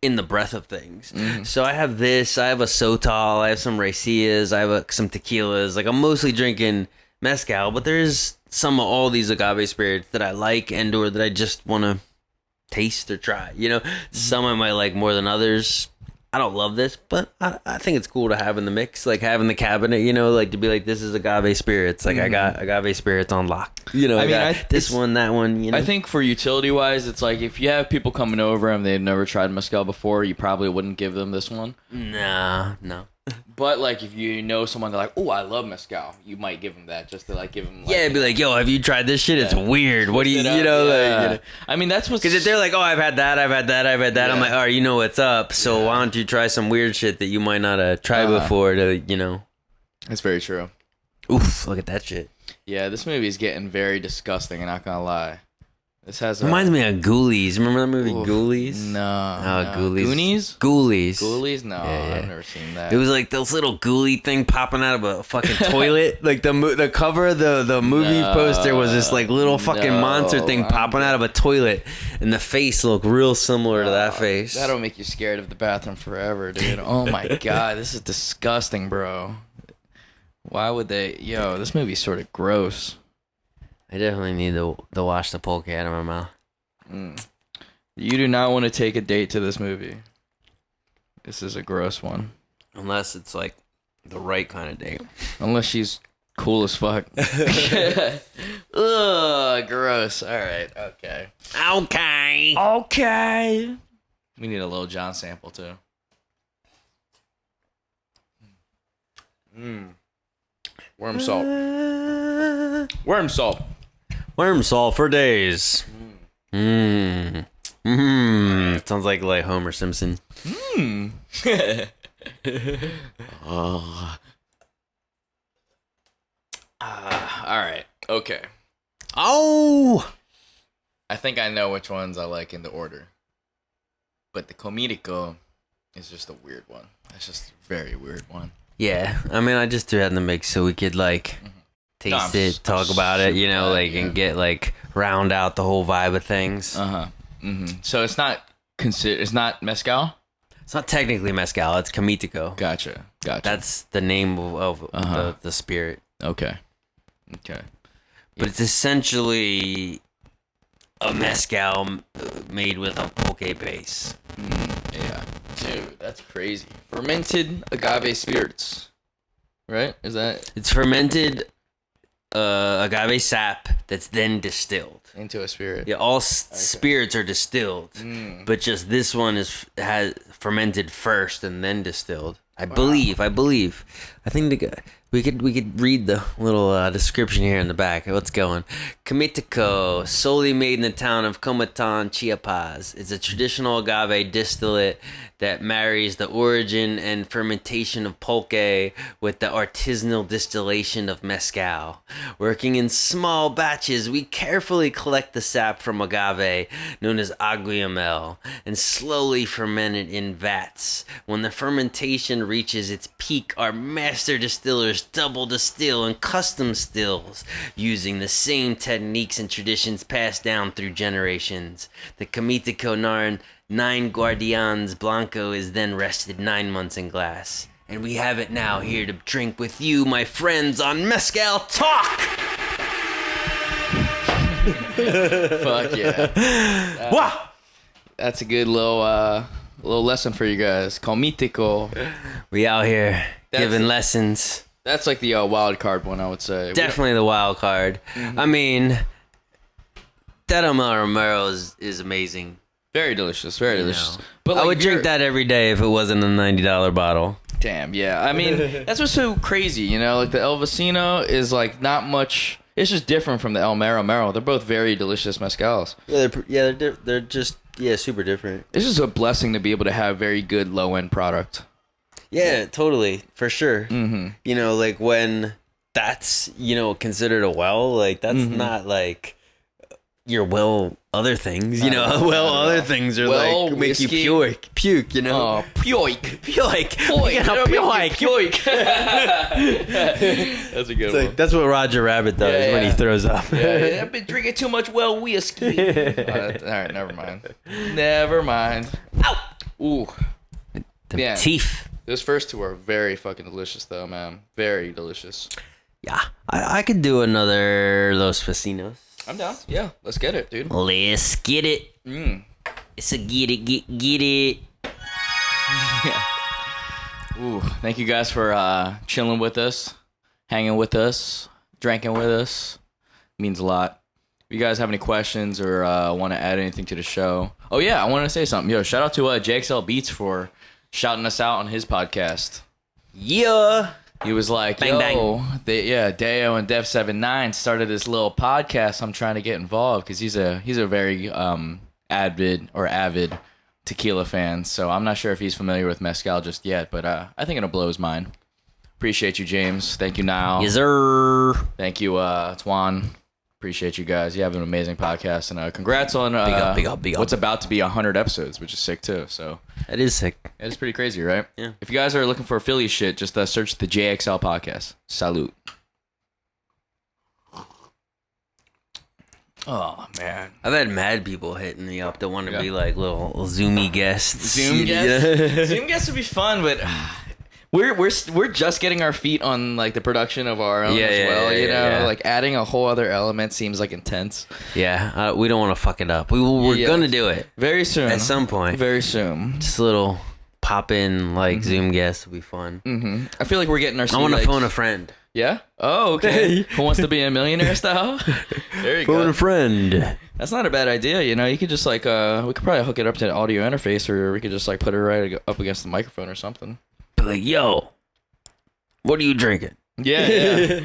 in the breadth of things. Mm-hmm. So I have this. I have a Sotal. I have some raicillas. I have some tequilas. Like I'm mostly drinking mezcal, but there's some of all these agave spirits that I like and or that I just want to taste or try. You know, some I might like more than others. I don't love this, but I think it's cool to have in the mix, like having the cabinet, you know, like to be like, this is agave spirits. Like I got agave spirits on lock. You know, I got this one, that one, you know. I think for utility wise, it's like if you have people coming over and they've never tried mezcal before, you probably wouldn't give them this one. No. But like if you know someone, they're like, oh, I love mezcal, you might give them that just to like give them. Like, yeah, be like, yo, have you tried this shit? It's weird. What do you, you know? Like, you know? I mean, that's what's because if they're like, oh, I've had that. Yeah. I'm like, all right, you know what's up. So why don't you try some weird shit that you might not have tried before? To you know. That's very true. Oof! Look at that shit. Yeah, this movie is getting very disgusting. I'm not gonna lie. This has reminds me of Ghoulies. Remember that movie Ghoulies? No. Ghoulies. Goonies? Ghoulies. Ghoulies? No, I've never seen that. It was like this little ghoulie thing popping out of a fucking toilet. Like the cover of the movie poster was this like little fucking monster thing popping out of a toilet, and the face looked real similar to that face. That'll make you scared of the bathroom forever, dude. Oh my god, this is disgusting, bro. Why would they? Yo, this movie's sort of gross. I definitely need to wash the pulque out of my mouth. You do not want to take a date to this movie. This is a gross one. Unless it's like the right kind of date. Unless she's cool as fuck. Ugh, gross. All right. Okay. We need a Lil Jon sample too. Worm salt. Worm salt. Worm salt for days. Sounds like Homer Simpson. All right. Okay. Oh! I think I know which ones I like in the order. But the Cometico is just a weird one. It's just a very weird one. Yeah. I mean, I just threw it in the mix so we could, like, taste it, talk about it, you know, like, and get, like, round out the whole vibe of things. So it's not it's not mezcal? It's not technically mezcal. It's Cometico. Gotcha. That's the name of the spirit. Okay. But it's essentially a mezcal made with a pulque base. Yeah. Dude, that's crazy. Fermented agave spirits. Right? Is that? It's fermented agave sap that's then distilled Into a spirit. Yeah, all spirits are distilled, but just this one has fermented first and then distilled. I believe. I think we could read the little description here in the back. What's going? Cometico, solely made in the town of Comitán, Chiapas. It's a traditional agave distillate that marries the origin and fermentation of pulque with the artisanal distillation of mezcal. Working in small batches, we carefully collect the sap from agave, known as aguamel, and slowly ferment it in vats. When the fermentation reaches its peak, our master distillers double distill and custom stills, using the same techniques and traditions passed down through generations. The Cometico 9 Guardianes Blanco is then rested 9 months in glass. And we have it now here to drink with you, my friends, on Mezcal Talk! Fuck yeah. Wow! That's a good little lesson for you guys. Cometico. We out here giving lessons. That's like the wild card one, I would say. Definitely the wild card. Mm-hmm. I mean, that Mero Mero is amazing. Very delicious, very delicious. But like, I would drink that every day if it wasn't a $90 bottle. Damn, yeah. I mean, that's what's so crazy, you know? Like, the El Vecino is, like, not much... It's just different from the El Mero Mero. They're both very delicious mezcals. Yeah, they're just, super different. It's just a blessing to be able to have very good low-end product. Yeah, totally. For sure. Mm-hmm. You know, like, when that's, considered a well, like, that's not, like... your other things, other things are like make whiskey. You puke, Oh, puke. That's a good one. That's what Roger Rabbit does when he throws up. Yeah, I've been drinking too much whiskey. All right, never mind. Ow! Ooh. The teeth. Those first two are very fucking delicious, though, man. Very delicious. Yeah, I could do another Los Vecinos. I'm down. Yeah, let's get it, dude. Let's get it. It's a get it. Yeah. Ooh, thank you guys for chilling with us, hanging with us, drinking with us. It means a lot. If you guys have any questions or want to add anything to the show. Oh, yeah, I want to say something. Yo, shout out to JXL Beats for shouting us out on his podcast. Yeah. He was like, bang, Dayo and Def79 started this little podcast. I'm trying to get involved because he's a very avid tequila fan. So I'm not sure if he's familiar with mezcal just yet, but I think it'll blow his mind. Appreciate you, James. Thank you, Niall. Yes, sir. Thank you, Twan. Appreciate you guys. You have an amazing podcast, and congrats on big up. what's about to be 100 episodes, which is sick too. So that is sick. It is pretty crazy, right? Yeah. If you guys are looking for Philly shit, just search the JXL podcast. Salute. Oh man, I've had mad people hitting me up that want to be like little zoomy guests. Zoom guests. Zoom guests would be fun, but. We're just getting our feet on like the production of our own as well, you know. Like adding a whole other element seems like intense. Yeah, we don't want to fuck it up. We're gonna do it very soon at some point. Very soon. Just a little pop in like Zoom guests would be fun. Mm-hmm. I feel like we're getting our. I want to phone a friend. Yeah. Oh, okay. Who wants to be a millionaire style? There you go. Phone a friend. That's not a bad idea. You know, you could just like we could probably hook it up to an audio interface, or we could just like put it right up against the microphone or something. Like, yo, what are you drinking? Yeah.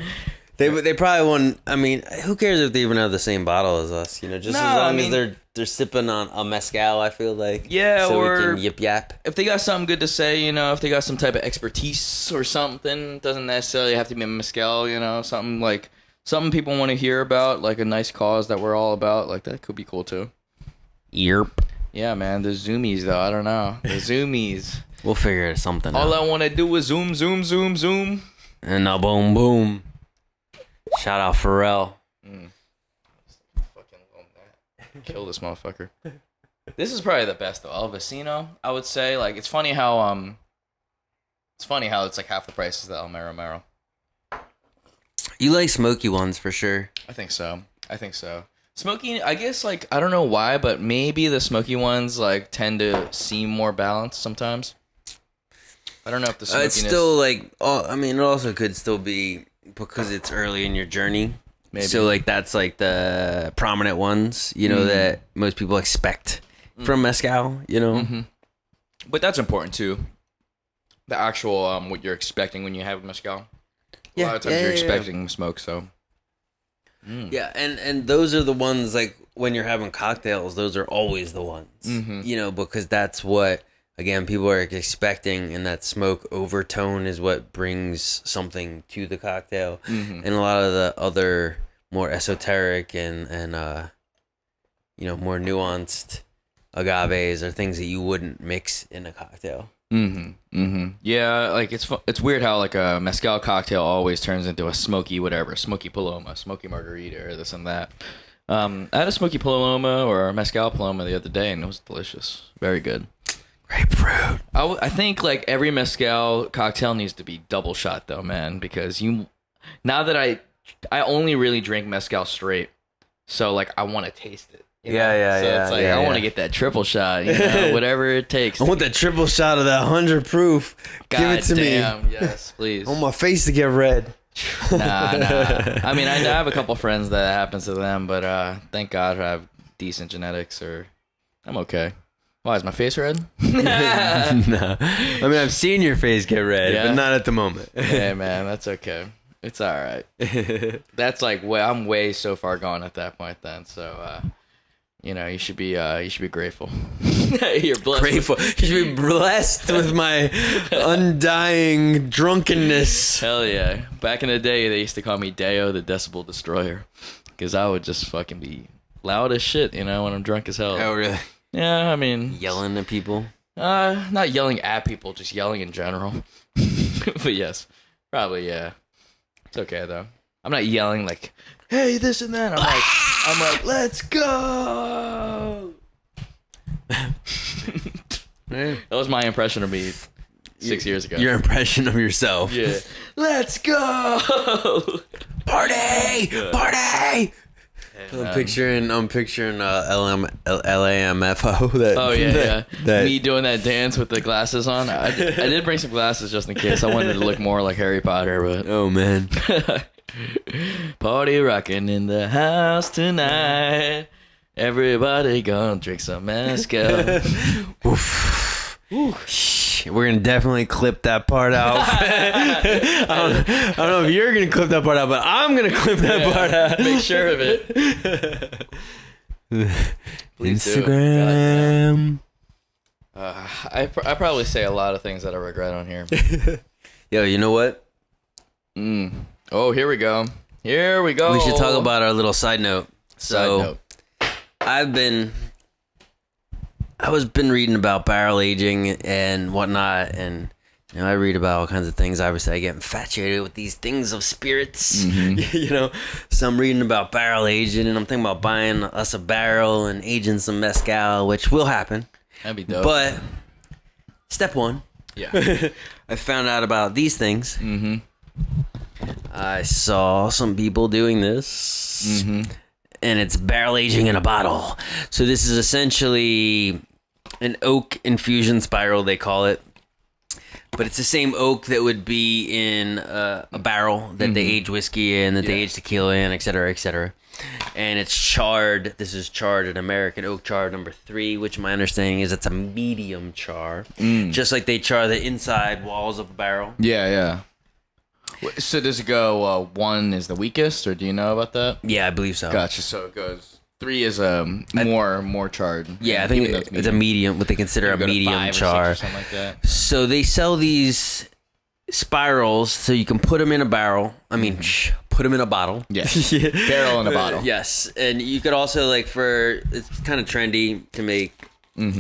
They probably won't. I mean, who cares if they even have the same bottle as us? You know, just as long as they're sipping on a mezcal. I feel like so or we can yip yap. If they got something good to say, you know, if they got some type of expertise or something, doesn't necessarily have to be a mezcal. You know, something people want to hear about, like a nice cause that we're all about. Like that could be cool too. Yerp. Yeah, man. The zoomies though. I don't know. The zoomies. We'll figure something All out. I want to do is zoom. And now boom, boom. Shout out Pharrell. Fucking kill this motherfucker. This is probably the best though. El Vecino, I would say. Like it's funny how it's like half the price as the El Mero Mero. You like smoky ones for sure. I think so. Smoky, I guess, like, I don't know why, but maybe the smoky ones, like, tend to seem more balanced sometimes. I don't know if the smokiness... It's still, like, I mean, it also could still be because it's early in your journey. Maybe. So, like, that's, like, the prominent ones, you know, that most people expect from mezcal, you know? Mm-hmm. But that's important, too. The actual what you're expecting when you have mezcal. Yeah, A lot of times you're expecting smoke, so. Yeah, and those are the ones, like, when you're having cocktails, those are always the ones. You know, because that's what, again, people are expecting, and that smoke overtone is what brings something to the cocktail. And a lot of the other more esoteric and you know, more nuanced agaves are things that you wouldn't mix in a cocktail. Yeah, like it's weird how like a mezcal cocktail always turns into a smoky whatever, smoky paloma, smoky margarita, or this and that. I had a smoky paloma or a mezcal paloma the other day, and it was delicious, very good. Grapefruit. I think like every mezcal cocktail needs to be double shot though, man, because now that I only really drink mezcal straight, so like I want to taste it. So it's like I want to get that triple shot, you know, whatever it takes. I want that triple shot of that 100 proof. Give it to me. Yes, please. I want my face to get red. Nah. I mean, I have a couple friends that happens to them, but thank God I have decent genetics, or I'm okay. Why is my face red? No. I mean, I've seen your face get red, but not at the moment. Hey, man, that's okay. It's all right. That's like I'm way so far gone at that point then. So, you know, you should be grateful. You're blessed. Grateful. You should be blessed with my undying drunkenness. Hell yeah. Back in the day, they used to call me Dayo, the Decibel Destroyer, because I would just fucking be loud as shit, you know, when I'm drunk as hell. Oh, really? Yeah, I mean... Yelling at people? Not yelling at people, just yelling in general. But yes, probably, yeah. It's okay, though. I'm not yelling like, hey, this and that. I'm like, let's go! That was my impression of me 6 years ago. Your impression of yourself. Yeah. Let's go! Party! Yeah. Party! I'm picturing LAMFO. That Me doing that dance with the glasses on. I did bring some glasses just in case. I wanted to look more like Harry Potter, but oh man. Party rocking in the house tonight. Everybody gonna drink some mezcal. We're gonna definitely clip that part out. I don't know if you're gonna clip that part out, but I'm gonna clip that part out. Make sure of it. Instagram. I probably say a lot of things that I regret on here. Yo, you know what? Oh, here we go. Here we go. We should talk about our little side note. I've been reading about barrel aging and whatnot, and you know, I read about all kinds of things. Obviously, I get infatuated with these things of spirits. You know, so I'm reading about barrel aging, and I'm thinking about buying us a barrel and aging some mezcal, which will happen. That'd be dope. But step one, yeah, I found out about these things. I saw some people doing this. And it's barrel aging in a bottle. So this is essentially an oak infusion spiral, they call it. But it's the same oak that would be in a barrel that they age whiskey in, that they age tequila in, et cetera, et cetera. And it's charred. This is charred, an American oak char number 3, which my understanding is it's a medium char. Just like they char the inside walls of a barrel. Yeah. So does it go 1 is the weakest, or do you know about that? Yeah, I believe so. Gotcha. So it goes 3 is more charred. Yeah, I think it's a medium, what they consider a medium char. Or something like that. So they sell these spirals so you can put them in a barrel. I mean, put them in a bottle. Yeah. Barrel in a bottle. Yes. And you could also, like, it's kind of trendy to make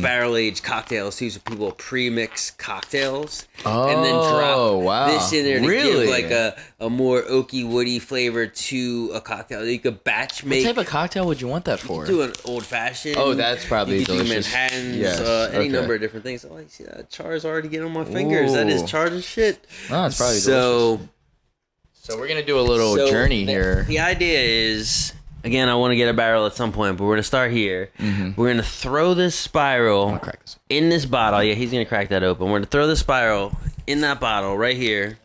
barrel aged cocktails too, so people pre-mix cocktails and then drop this in there to give like a more oaky, woody flavor to a cocktail. You could batch make. What type of cocktail would you want that for? Do an old fashioned. Oh, that's probably delicious. Do Manhattans, any number of different things. Oh, I see that char's already getting on my fingers. That is charred as shit. Oh, it's probably delicious. So we're gonna do a little journey here. The idea is, again, I want to get a barrel at some point, but we're going to start here. We're going to throw this spiral in this bottle. Yeah, he's going to crack that open. We're going to throw the spiral in that bottle right here.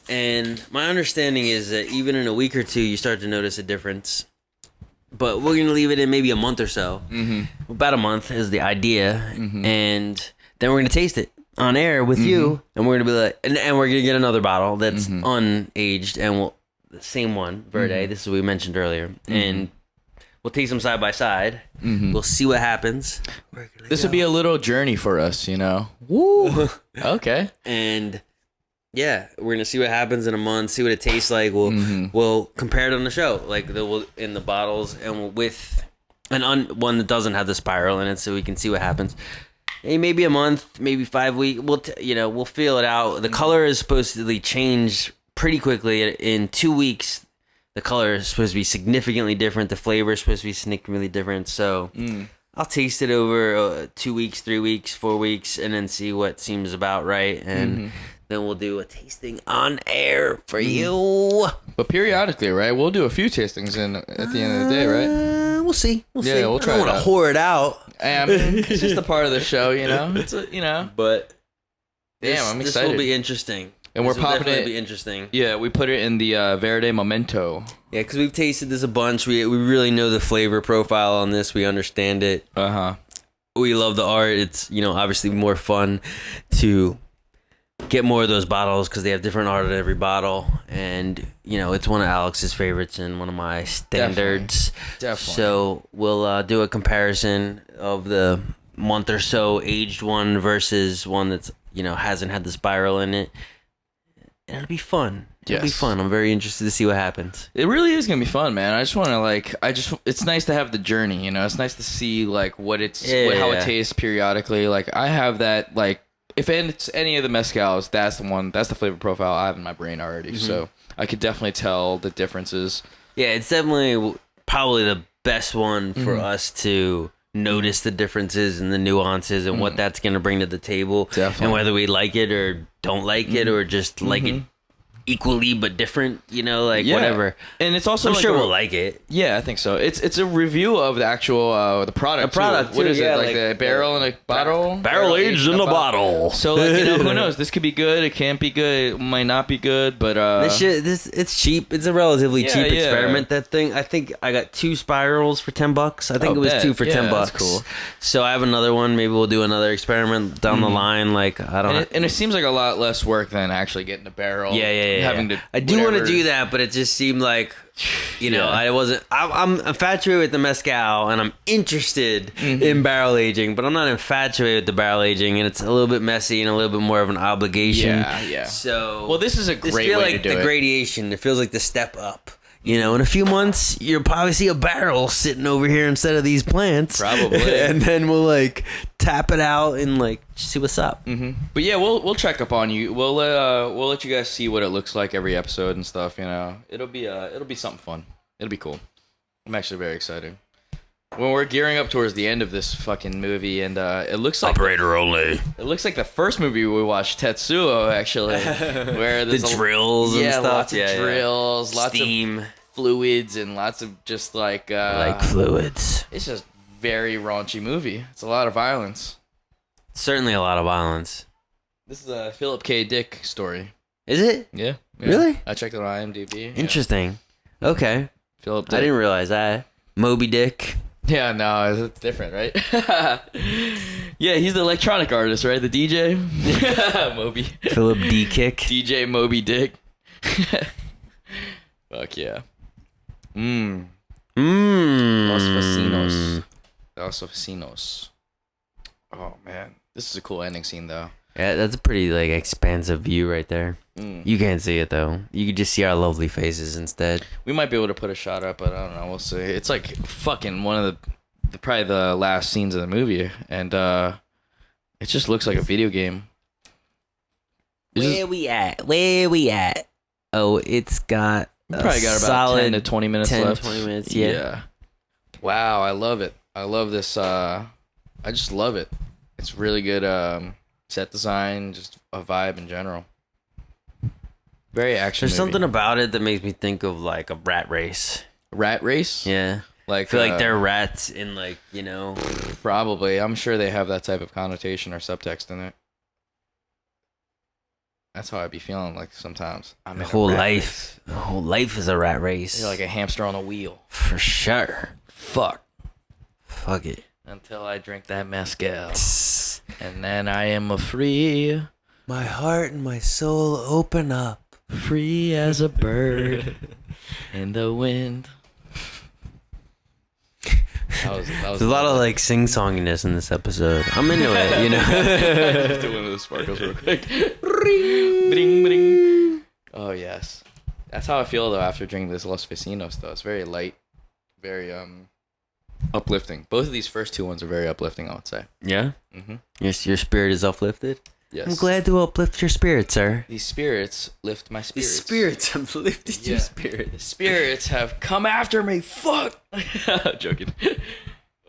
And my understanding is that even in a week or two, you start to notice a difference. But we're going to leave it in maybe a month or so. About a month is the idea. And then we're going to taste it. on air with you, and we're gonna be like, and we're gonna get another bottle that's unaged, and the same one, Verde. This is what we mentioned earlier, and we'll taste them side by side. We'll see what happens. This would be a little journey for us, you know. Woo. Okay. And yeah, we're gonna see what happens in a month. See what it tastes like. We'll compare it on the show, like in the bottles, and with one that doesn't have the spiral in it, so we can see what happens. Hey, maybe a month, maybe 5 weeks. We'll feel it out. The color is supposed to change pretty quickly. In 2 weeks, the color is supposed to be significantly different. The flavor is supposed to be significantly different. So I'll taste it over 2 weeks, 3 weeks, 4 weeks, and then see what seems about right. And then we'll do a tasting on air for you. But periodically, right? We'll do a few tastings at the end of the day, right? We'll see. We'll see. We'll try. I don't want to whore it out. I mean, it's just a part of the show, you know. But damn, I'm excited. This will be interesting. And we're popping it. Be interesting. Yeah, we put it in the Verde Momento. Yeah, because we've tasted this a bunch. We really know the flavor profile on this. We understand it. We love the art. It's obviously more fun to get more of those bottles because they have different art in every bottle, and it's one of Alex's favorites and one of my standards. Definitely. So we'll do a comparison of the month or so aged one versus one that's hasn't had the spiral in it, and it'll be fun. It'll be fun. I'm very interested to see what happens. It really is gonna be fun, man. I just want to it's nice to have the journey. It's nice to see how it tastes periodically. Like I have that if it's any of the mezcals, that's the flavor profile I have in my brain already. So I could definitely tell the differences. Yeah, it's definitely probably the best one for us to notice the differences and the nuances and what that's going to bring to the table. Definitely. And whether we like it or don't like it or just like it equally but different, whatever. And it's also I'm sure we'll like it. Yeah, I think so. It's a review of the actual the product. A product too. What is it? Like the barrel in a bottle? Barrel aged in a bottle. So who knows? This could be good. It can't be good. It might not be good. But it's cheap. It's a relatively cheap experiment. That thing. I think I got 2 spirals for $10. I think it was 2 for $10. That's cool. So I have another one. Maybe we'll do another experiment down the line. Like I don't. And it seems like a lot less work than actually getting a barrel. Yeah. Having to. I do want to do that, but it just seemed like, I wasn't. I'm infatuated with the mezcal, and I'm interested in barrel aging, but I'm not infatuated with the barrel aging, and it's a little bit messy and a little bit more of an obligation. Yeah. So, well, this is a great way to do it. It feels like the gradation. It feels like the step up. In a few months, you'll probably see a barrel sitting over here instead of these plants. Probably. And then we'll tap it out and see what's up. But yeah, we'll check up on you. We'll let you guys see what it looks like every episode and stuff. It'll be something fun. It'll be cool. I'm actually very excited. When we're gearing up towards the end of this fucking movie, and it looks like operator only. It looks like the first movie we watched, Tetsuo, actually, where there's the drills and stuff. Lots of drills, lots steam, of fluids, and lots of just fluids. It's just very raunchy movie. It's a lot of violence. Certainly a lot of violence. This is a Philip K. Dick story. Is it? Yeah. Really? I checked it on IMDb. Interesting. Yeah. Okay. Philip Dick. I didn't realize that. Moby Dick. Yeah, no, it's different, right? Yeah, he's the electronic artist, right? The DJ? Moby. Philip D. Kick. DJ Moby Dick. Fuck yeah. Los Vecinos. Oh, man. This is a cool ending scene, though. Yeah, that's a pretty, expansive view right there. You can't see it, though. You can just see our lovely faces instead. We might be able to put a shot up, but I don't know. We'll see. It's fucking one of probably the last scenes of the movie, and it just looks like a video game. Where we at? Oh, it's got probably got about 10 to 20 minutes left. 20 minutes, yeah. Wow, I love it. I love this. I just love it. It's really good set design, just a vibe in general. Very action. There's something about it that makes me think of a rat race. Rat race? Yeah. I feel like they're rats in Probably. I'm sure they have that type of connotation or subtext in it. That's how I'd be feeling sometimes. The whole life is a rat race. You're like a hamster on a wheel. For sure. Fuck it. Until I drink that mezcal. And then I am a free. My heart and my soul open up. Free as a bird in the wind. There's a lot of like sing-songiness in this episode. I'm into it, you know. Just do one of those sparkles real quick. Bring, bring. Oh yes, that's how I feel though after drinking this Los Vecinos though. It's very light, very uplifting. Both of these first two ones are very uplifting, I would say. Yeah. Mm-hmm. Your spirit is uplifted. Yes. I'm glad to uplift your spirit, sir. These spirits lift my spirits. These spirits have lifted your spirit. The spirits have come after me. Fuck. I'm joking.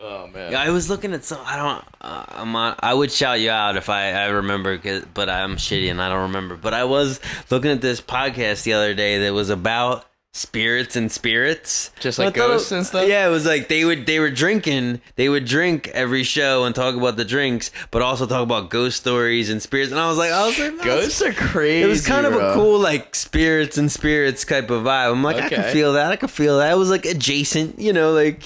Oh man. Yeah, I was looking at some. I would shout you out if I remember, but I'm shitty and I don't remember. But I was looking at this podcast the other day that was about spirits and spirits, just like ghosts and stuff. Yeah, it was like they would drink every show and talk about the drinks, but also talk about ghost stories and spirits. And I was like, ghosts are crazy. It was kind of a cool like spirits and spirits type of vibe. I'm like, okay. I can feel that. It was like adjacent, like.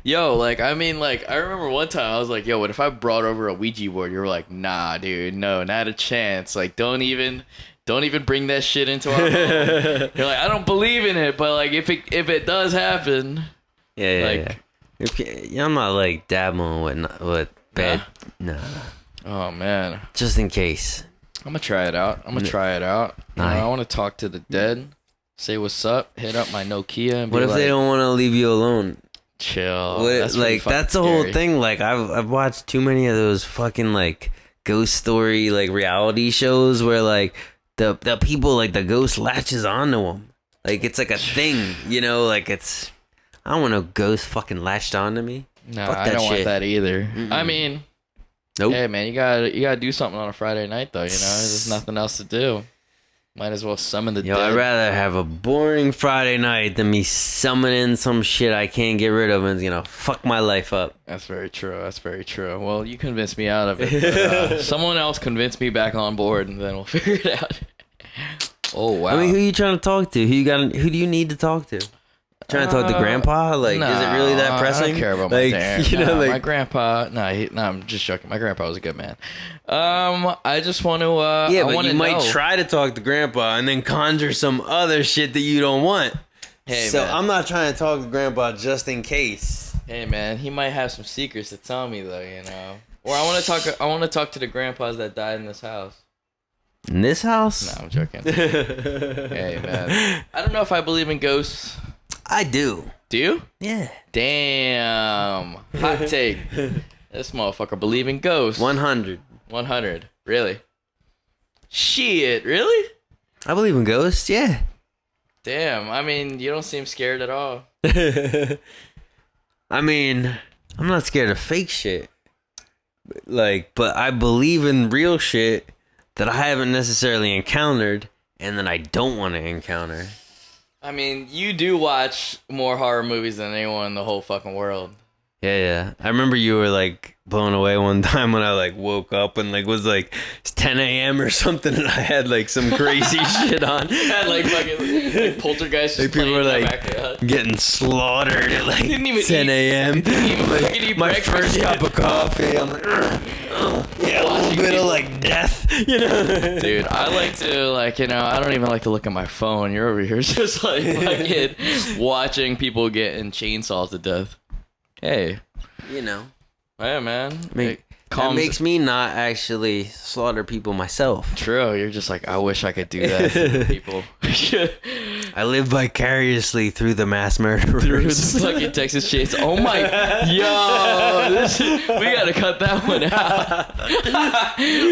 Yo, like, I mean, like, I remember one time I was like, yo, what if I brought over a Ouija board? You were like, nah, dude, no, not a chance. Like, don't even bring that shit into our home. You're like, I don't believe in it, but like, if it does happen, yeah. I'm not like dabbling with bad. Nah. Oh man. Just in case. I'm gonna try it out. I want to talk to the dead. Say what's up. Hit up my Nokia. And what if they don't want to leave you alone? Chill. That's the whole thing. Like I've watched too many of those fucking like ghost story like reality shows where like the people like the ghost latches onto them. Like it's like a thing, like it's. I don't want no ghost fucking latched onto me. No, I don't want that either. Mm-mm. I mean, nope. Hey man, you gotta do something on a Friday night though. There's nothing else to do. Might as well summon the dead. I'd rather have a boring Friday night than me summoning some shit I can't get rid of and it's gonna fuck my life up. That's very true. Well, you convinced me out of it. But, someone else convinced me back on board, and then we'll figure it out. Oh wow. I mean, who are you trying to talk to? Who do you need to talk to? Trying to talk to grandpa? Like, is it really that pressing? I don't care about my dad. My grandpa. No, I'm just joking. My grandpa was a good man. I just want to. But you might try to talk to grandpa and then conjure some other shit that you don't want. Hey, so man. I'm not trying to talk to grandpa just in case. Hey, man, he might have some secrets to tell me though. Or I want to talk to the grandpas that died in this house. In this house? No, I'm joking. Hey, man. I don't know if I believe in ghosts. I do. Do you? Yeah. Damn. Hot take. This motherfucker believe in ghosts. 100. 100. Really? Shit. Really? I believe in ghosts, yeah. Damn. I mean, you don't seem scared at all. I mean, I'm not scared of fake shit. But I believe in real shit that I haven't necessarily encountered and that I don't want to encounter. I mean, you do watch more horror movies than anyone in the whole fucking world. Yeah. I remember you were like blown away one time when I like woke up and like was like it's 10 a.m. or something and I had like some crazy shit on. Had like fucking like poltergeist. Like people were like getting slaughtered at like 10 a.m. My first cup of coffee. I'm like, yeah, a little bit of like death, Dude, I like to I don't even like to look at my phone. You're over here just like fucking watching people getting chainsaws to death. Hey. Yeah, man. That makes me not actually slaughter people myself. True. You're just like, I wish I could do that to people. I live vicariously through the mass murderers. Through the fucking Texas chase. Oh my. Yo. We gotta cut that one out.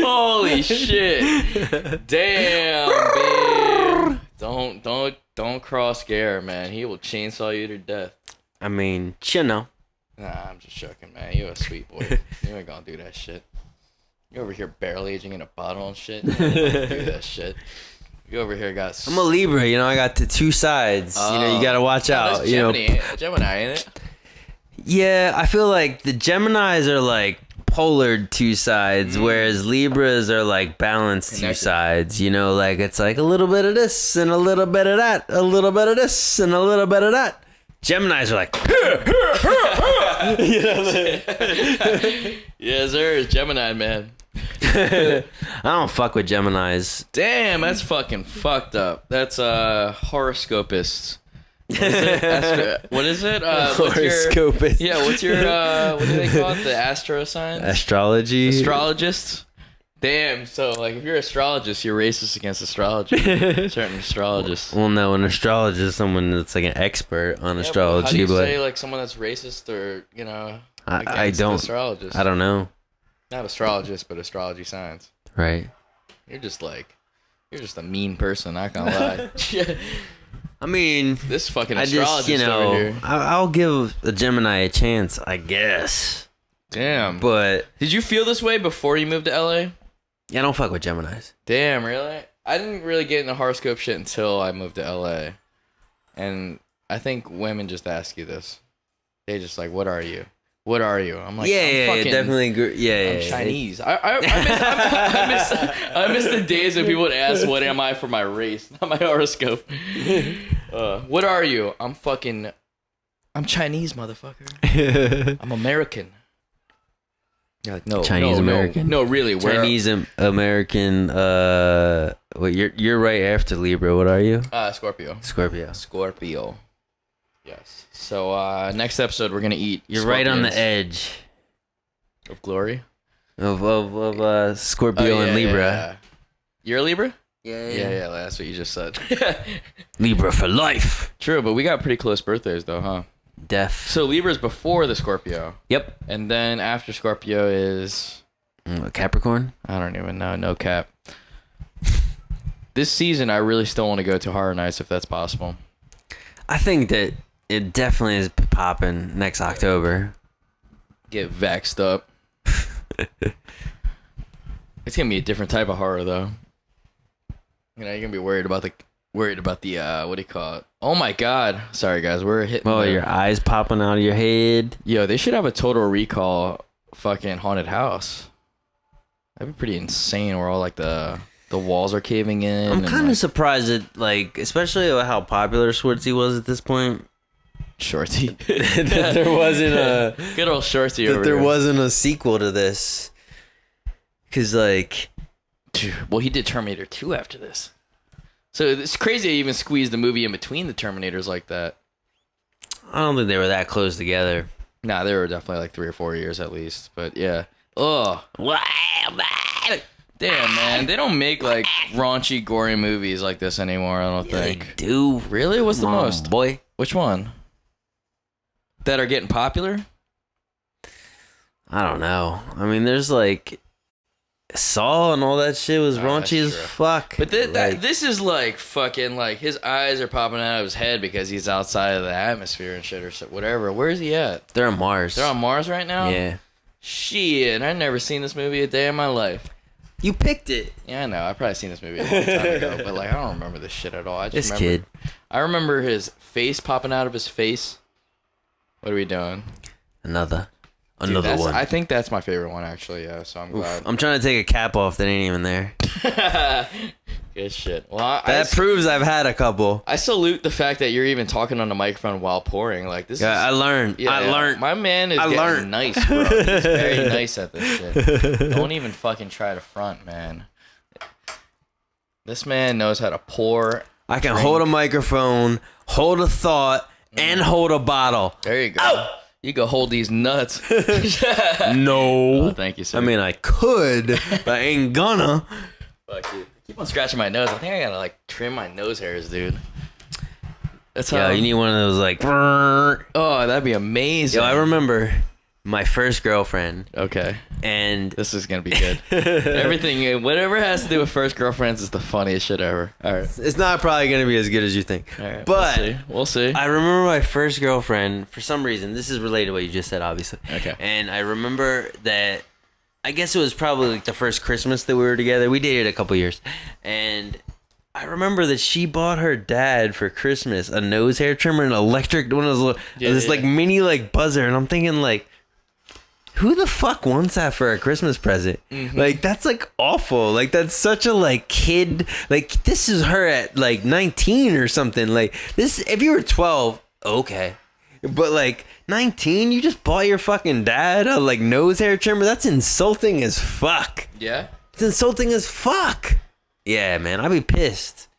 Holy shit. Damn, babe. Don't cross Gare, man. He will chainsaw you to death. I mean, Nah, I'm just joking, man. You're a sweet boy. You ain't gonna do that shit. You over here barrel aging in a bottle and shit. You ain't do that shit. You over here got. I'm a Libra, I got the two sides. You gotta watch out. Gemini, ain't it? Yeah, I feel like the Geminis are like polar two sides, whereas Libras are like balanced two sides. Like it's like a little bit of this and a little bit of that, a little bit of this and a little bit of that. Geminis are like, Yeah, sir, Gemini, man. I don't fuck with Geminis. Damn, that's fucking fucked up. That's horoscopists. What is it? Horoscopist. What's your what do they call it? The astro signs? Astrology. Astrologists. Damn, so like if you're an astrologist, you're racist against astrology. Certain astrologists. Well, no, an astrologist is someone that's like an expert on astrology. How do you but say like someone that's racist or I don't. Astrologist? I don't know. Not astrologist, but astrology science. Right. You're just a mean person. Not gonna lie. I mean, this fucking I astrologist just, over here. I'll give a Gemini a chance, I guess. Damn. But did you feel this way before you moved to LA? yeah, I don't fuck with Geminis. Damn, really? I didn't really get into horoscope shit until I moved to LA. And I think women just ask you this. They just like, what are you? What are you? I'm like, yeah, definitely agree. Yeah, I'm Chinese. I miss the days when people would ask, what am I for my race, not my horoscope. What are you? I'm Chinese, mother-fucker. I'm American. You're like, no, Chinese American. No, really, Chinese American. You're right after Libra. What are you? Scorpio. Scorpio. Yes. So next episode we're gonna eat. You're right on the edge of glory. Of Scorpio and Libra. Yeah. You're a Libra? Yeah. That's what you just said. Libra for life. True, but we got pretty close birthdays though, huh? Death. So Libra's before the Scorpio. Yep. And then after Scorpio is Capricorn? I don't even know. No cap. This season, I really still want to go to Horror Nights if that's possible. I think that it definitely is popping next October. Get vexed up. It's gonna be a different type of horror though. You're gonna be worried about the what do you call it? Oh my god! Sorry guys, we're hitting. Oh, your eyes popping out of your head. Yo, they should have a Total Recall fucking haunted house. That'd be pretty insane. Where all like the walls are caving in. I'm kind of surprised that like, especially how popular Schwarzy was at this point. Shorty. That there wasn't a good old Shorty. That there wasn't a sequel to this. Cause like, well, he did Terminator 2 after this. So it's crazy they even squeezed the movie in between the Terminators like that. I don't think they were that close together. Nah, they were definitely like 3 or 4 years at least. But yeah. Oh. Damn, man. They don't make like raunchy, gory movies like this anymore, I don't think. They do. Really? What's the most? Boy. Which one? That are getting popular? I don't know. I mean, there's like Saw and all that shit was raunchy as fuck. But this is like fucking like his eyes are popping out of his head because he's outside of the atmosphere and shit or whatever. Where is he at? They're on Mars. They're on Mars right now? Yeah. Shit, I've never seen this movie a day in my life. You picked it. Yeah, I know. I've probably seen this movie a long time ago, but like I don't remember this shit at all. I remember his face popping out of his face. What are we doing? Another Dude, one. I think that's my favorite one, actually. Yeah, so I'm glad. I'm trying to take a cap off that ain't even there. Good shit. Well, that proves I've had a couple. I salute the fact that you're even talking on the microphone while pouring. Like this. Yeah, I learned. I learned. My man is getting nice, bro. He's very nice at this shit. Don't even fucking try to front, man. This man knows how to pour. I can hold a microphone, hold a thought, and hold a bottle. There you go. Oh! You can hold these nuts. No. Oh, thank you, sir. I mean, I could, but I ain't gonna. Fuck you. Keep on scratching my nose. I think I gotta like trim my nose hairs, dude. That's how. Yeah, you need one of those like. Oh, that'd be amazing. Yo, I remember my first girlfriend. Okay. And this is gonna be good. Everything, whatever has to do with first girlfriends, is the funniest shit ever. All right. It's not probably gonna be as good as you think. All right. But we'll see. I remember my first girlfriend. For some reason, this is related to what you just said, obviously. Okay. And I remember that. I guess it was probably like the first Christmas that we were together. We dated a couple years, and I remember that she bought her dad for Christmas a nose hair trimmer, an electric one of those, this like mini like buzzer, and I'm thinking like, who the fuck wants that for a Christmas present? Mm-hmm. Like that's like awful. Like that's such a like kid. Like this is her at like 19 or something. Like this, if you were 12, okay. But like 19, you just bought your fucking dad a like nose hair trimmer. That's insulting as fuck. Yeah. It's insulting as fuck. Yeah, man, I'd be pissed.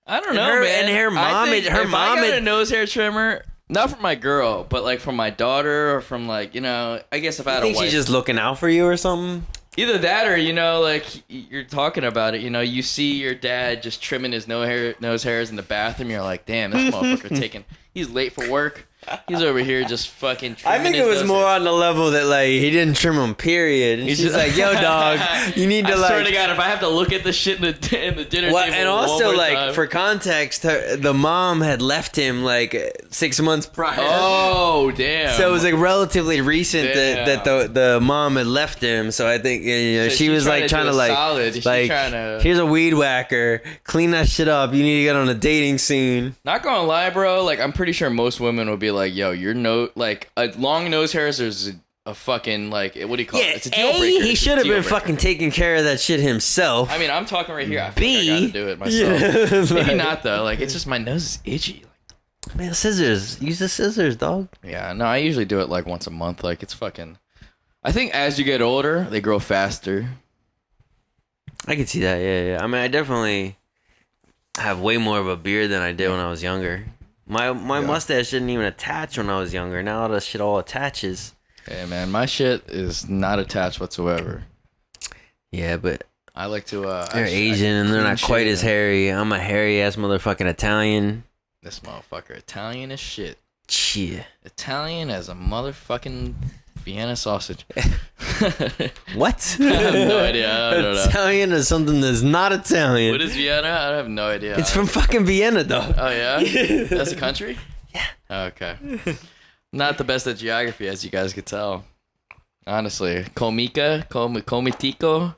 I don't know, man. And her mom, I got a nose hair trimmer, not from my girl, but like from my daughter or from like, I guess if I had a wife. She's just looking out for you or something? Either that or, like you're talking about it, you see your dad just trimming his nose hairs in the bathroom. You're like, damn, this motherfucker he's late for work. He's over here just fucking trimming I think it was more on the level that, like, he didn't trim them, period. And she's like, yo, dog, you need to, I like... swear to God, if I have to look at this shit in the dinner table and also, one more like, time. for context, the mom had left him, like, 6 months prior. Oh, damn. So it was, like, relatively recent that the mom had left him. So I think, So she was, like, trying to, like... solid. Like, here's a weed whacker. Clean that shit up. You need to get on a dating scene. Not gonna lie, bro. Like, I'm pretty sure most women would be like, yo, your like a long nose hairs is a fucking, like, what do you call it? It's a deal breaker. He should have been fucking taking care of that shit himself. I mean, I'm talking right here. I feel like I gotta do it myself. Maybe not though. Like, it's just my nose is itchy. Man, scissors. Use the scissors, dog. Yeah, no, I usually do it like once a month. Like, it's fucking. I think as you get older, they grow faster. I can see that. Yeah. I mean, I definitely have way more of a beard than I did when I was younger. My mustache didn't even attach when I was younger. Now that shit all attaches. Hey, man, my shit is not attached whatsoever. Yeah, but I like to. they're Asian and they're not quite as hairy. I'm a hairy ass motherfucking Italian. This motherfucker Italian as shit. Yeah. Italian as a motherfucking Vienna sausage. What? I have no idea. I don't know. Italian is something that's not Italian. What is Vienna? I have no idea. It's from fucking Vienna, though. Oh, yeah? That's a country? Yeah. Okay. Not the best at geography, as you guys could tell. Honestly. Cometico. Cometico.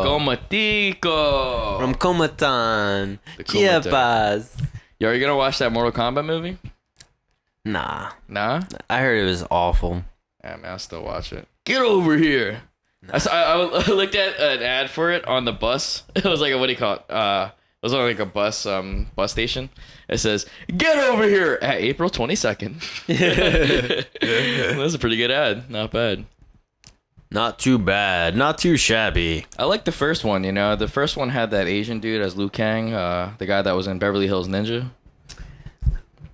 Cometico. From Cometan. Chiapas. Yo, are you gonna watch that Mortal Kombat movie? Nah. Nah? I heard it was awful. Yeah, man, I'll still watch it. Get over here. Nah. I looked at an ad for it on the bus. It was like what do you call it? It was on like a bus station. It says, "Get over here" at April 22nd. That's a pretty good ad. Not bad. Not too bad. Not too shabby. I like the first one, The first one had that Asian dude as Liu Kang, the guy that was in Beverly Hills Ninja.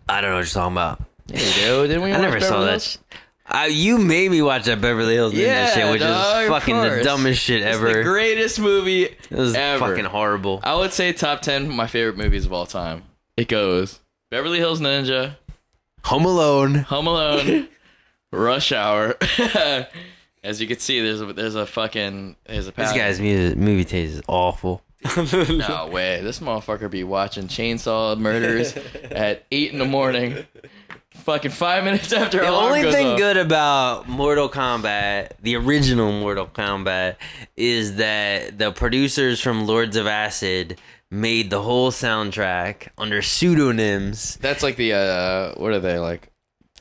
I don't know what you're talking about. Yeah, dude. Didn't we watch I never saw that. You made me watch that Beverly Hills Ninja shit, which is fucking the dumbest shit ever. It's the greatest movie It was ever. fucking horrible. I would say top 10 my favorite movies of all time. It goes Beverly Hills Ninja, Home Alone, Rush Hour. As you can see, there's a pattern. This guy's movie taste is awful. No way. This motherfucker be watching chainsaw murders at 8 a.m. Fucking 5 minutes after The alarm only goes thing off. good about Mortal Kombat, the original Mortal Kombat, is that the producers from Lords of Acid made the whole soundtrack under pseudonyms. That's like the what are they like?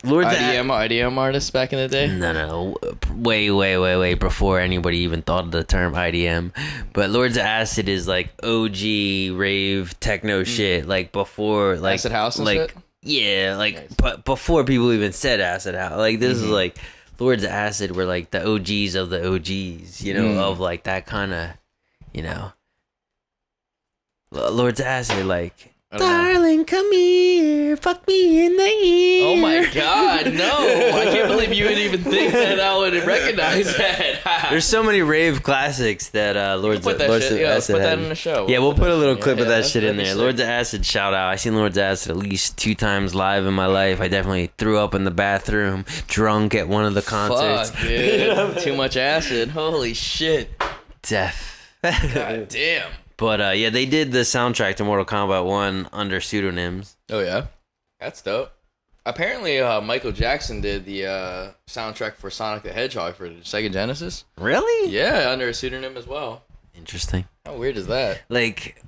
IDM artists back in the day? No. Way before anybody even thought of the term IDM. But Lords of Acid is like OG rave techno shit. Like before, like Acid House and shit? Yeah, like nice. But before people even said Acid House. Like this is like Lords of Acid were like the OGs of the OGs, of like that kind of, Lords of Acid, like, darling, come here, fuck me in the ear. Oh my god, no. I can't believe you would even think that I would recognize that. There's so many rave classics that Lords of Acid let's put that in the show. Yeah, we'll put a little clip of that shit in there. Sick. Lords of Acid, shout out. I seen Lords of Acid at least 2 times live in my life. I definitely threw up in the bathroom, drunk at one of the concerts. Fuck, dude. Too much acid. Holy shit. Death. God damn. But yeah, they did the soundtrack to Mortal Kombat 1 under pseudonyms. Oh yeah, that's dope. Apparently, Michael Jackson did the soundtrack for Sonic the Hedgehog for Sega Genesis. Really? Yeah, under a pseudonym as well. Interesting. How weird is that? Like,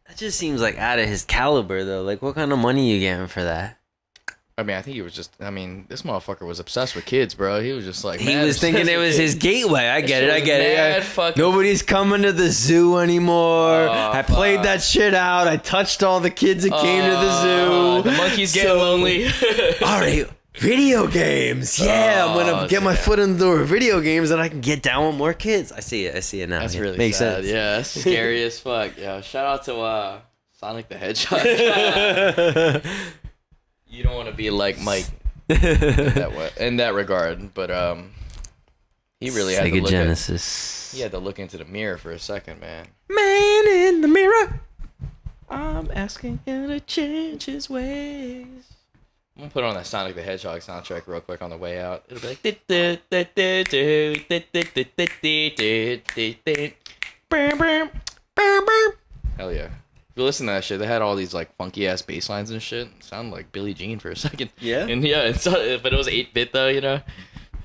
that just seems like out of his caliber, though. Like, what kind of money you getting for that? I mean, I think he was just. I mean, this motherfucker was obsessed with kids, bro. He was just like. He was thinking it was his gateway. I get it. Nobody's coming to the zoo anymore. I played that shit out. I touched all the kids that came to the zoo. The monkeys getting lonely. All right. Video games. Yeah, I'm gonna get my foot in the door of video games and I can get down with more kids. I see it now. That's really makes sad. sense. Yeah, that's scary as fuck. Yeah, shout out to Sonic the Hedgehog. You don't want to be like Mike in that regard, but he really had to look Genesis. He had to look into the mirror for a second, man. Man in the mirror. I'm asking him to change his ways. I'm gonna put on that Sonic the Hedgehog soundtrack real quick on the way out. It'll be like hell yeah. If you listen to that shit, they had all these like funky ass bass lines and shit. It sounded like Billie Jean for a second. Yeah? And yeah, but it was 8-bit though, you know?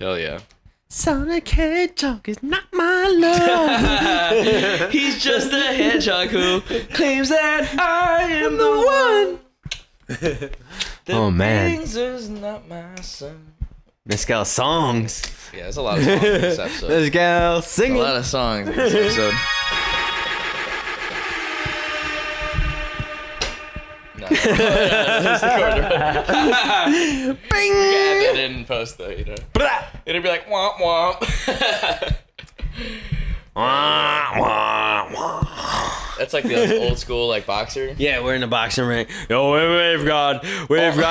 Hell yeah. Sonic Hedgehog is not my love. He's just a hedgehog who claims that I am the one. Oh man. Is not my son. Mezcal songs. Yeah, there's a lot of songs in this episode. Mezcal singing. A lot of songs in this episode. No. That's the corner. Bing! You can add that in post though, you know. It'll be like womp womp. That's like the old school like boxer. Yeah, we're in the boxing ring. Yo, we've got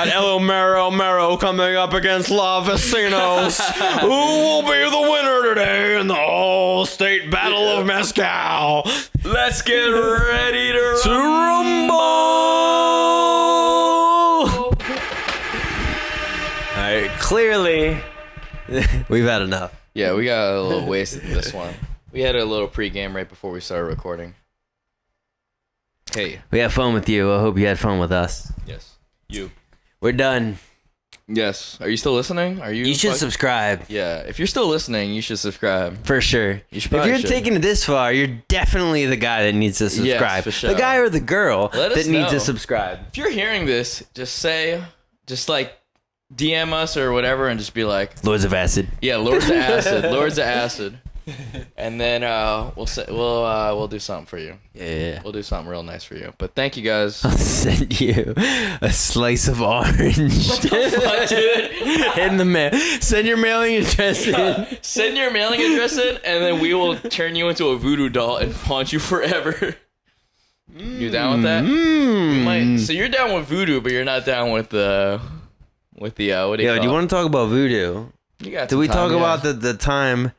El Mero Mero coming up against La Vecinos. Who will be the winner today in the all-state battle of Mezcal? Let's get ready to rumble. All right, clearly we've had enough. Yeah, we got a little wasted in this one. We had a little pregame right before we started recording. Hey. We had fun with you. I hope you had fun with us. Yes. You. We're done. Yes. Are you still listening? You should subscribe. Yeah. If you're still listening, you should subscribe. For sure. You should if you're taking it this far, you're definitely the guy that needs to subscribe. Yes, for sure. The guy or the girl that needs know. to subscribe. If you're hearing this, just like DM us or whatever and just be like Lords of Acid. Yeah, Lords of Acid. Lords of Acid. And then we'll do something for you. Yeah. We'll do something real nice for you. But thank you guys. I'll send you a slice of orange. What the fuck, dude? In the mail. Send your mailing address in. Send your mailing address in, and then we will turn you into a voodoo doll and haunt you forever. You down with that? So you're down with voodoo, but you're not down with the what do you call do you want to talk about voodoo? You got Did we talk about the time?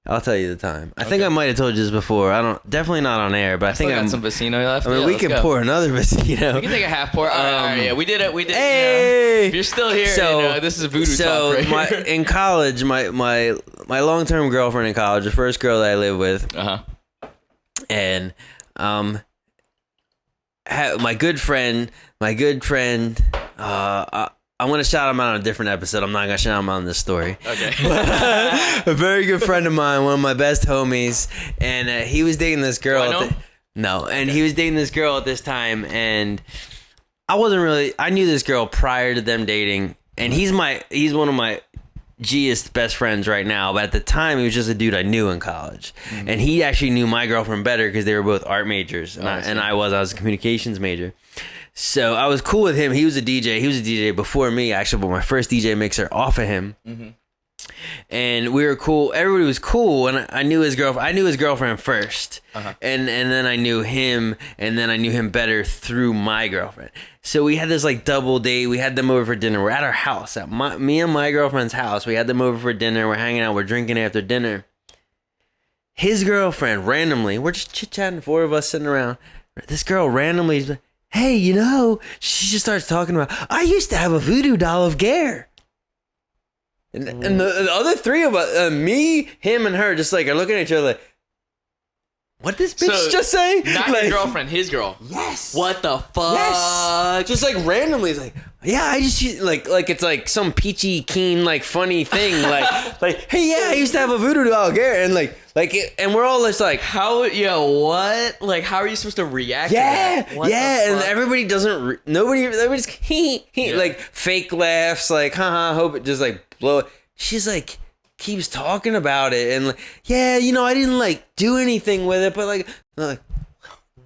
I'll tell you the time. I think I might have told you this before. Definitely not on air, but I think got some Vecino left. I mean, we can pour another Vecino. We can take a half pour. All right, yeah, we did it. Hey! You know, if you're still here, this is voodoo talk right here. In college, my long-term girlfriend in college, the first girl that I lived with, and my good friend. I'm going to shout him out on a different episode. I'm not going to shout him out on this story. Okay. A very good friend of mine, one of my best homies, and he was dating this girl. Do I know? No, and he was dating this girl at this time, and I knew this girl prior to them dating, and he's one of my Gist best friends right now, but at the time he was just a dude I knew in college, and he actually knew my girlfriend better because they were both art majors, and I was a communications major. So I was cool with him. He was a DJ before me, actually, but my first DJ mixer off of him. And we were cool. Everybody was cool, and I knew his girlfriend. I knew his girlfriend first, and then I knew him, and then I knew him better through my girlfriend. So we had this like double date. We had them over for dinner. We're at our house, me and my girlfriend's house. We had them over for dinner. We're hanging out. We're drinking after dinner. His girlfriend randomly, we're just chit chatting, four of us sitting around. This girl randomly is like, hey, she just starts talking about, I used to have a voodoo doll of Gare. And the other three of us, me, him, and her, just like are looking at each other like, what this bitch just say? Not like, your girlfriend, his girl. Yes. What the fuck? Yes. Just like randomly, it's like, yeah, I just like it's like some peachy keen like funny thing, like hey, yeah, I used to have a voodoo doll, Gare, and like Like, and we're all just like, how? Yeah, what? Like, how are you supposed to react? yeah, to that? What yeah, the and fuck? everybody doesn't. Everybody's like fake laughs, like, haha, hope it just like blow. She's like, keeps talking about it, and like, yeah, you know, I didn't like do anything with it, but like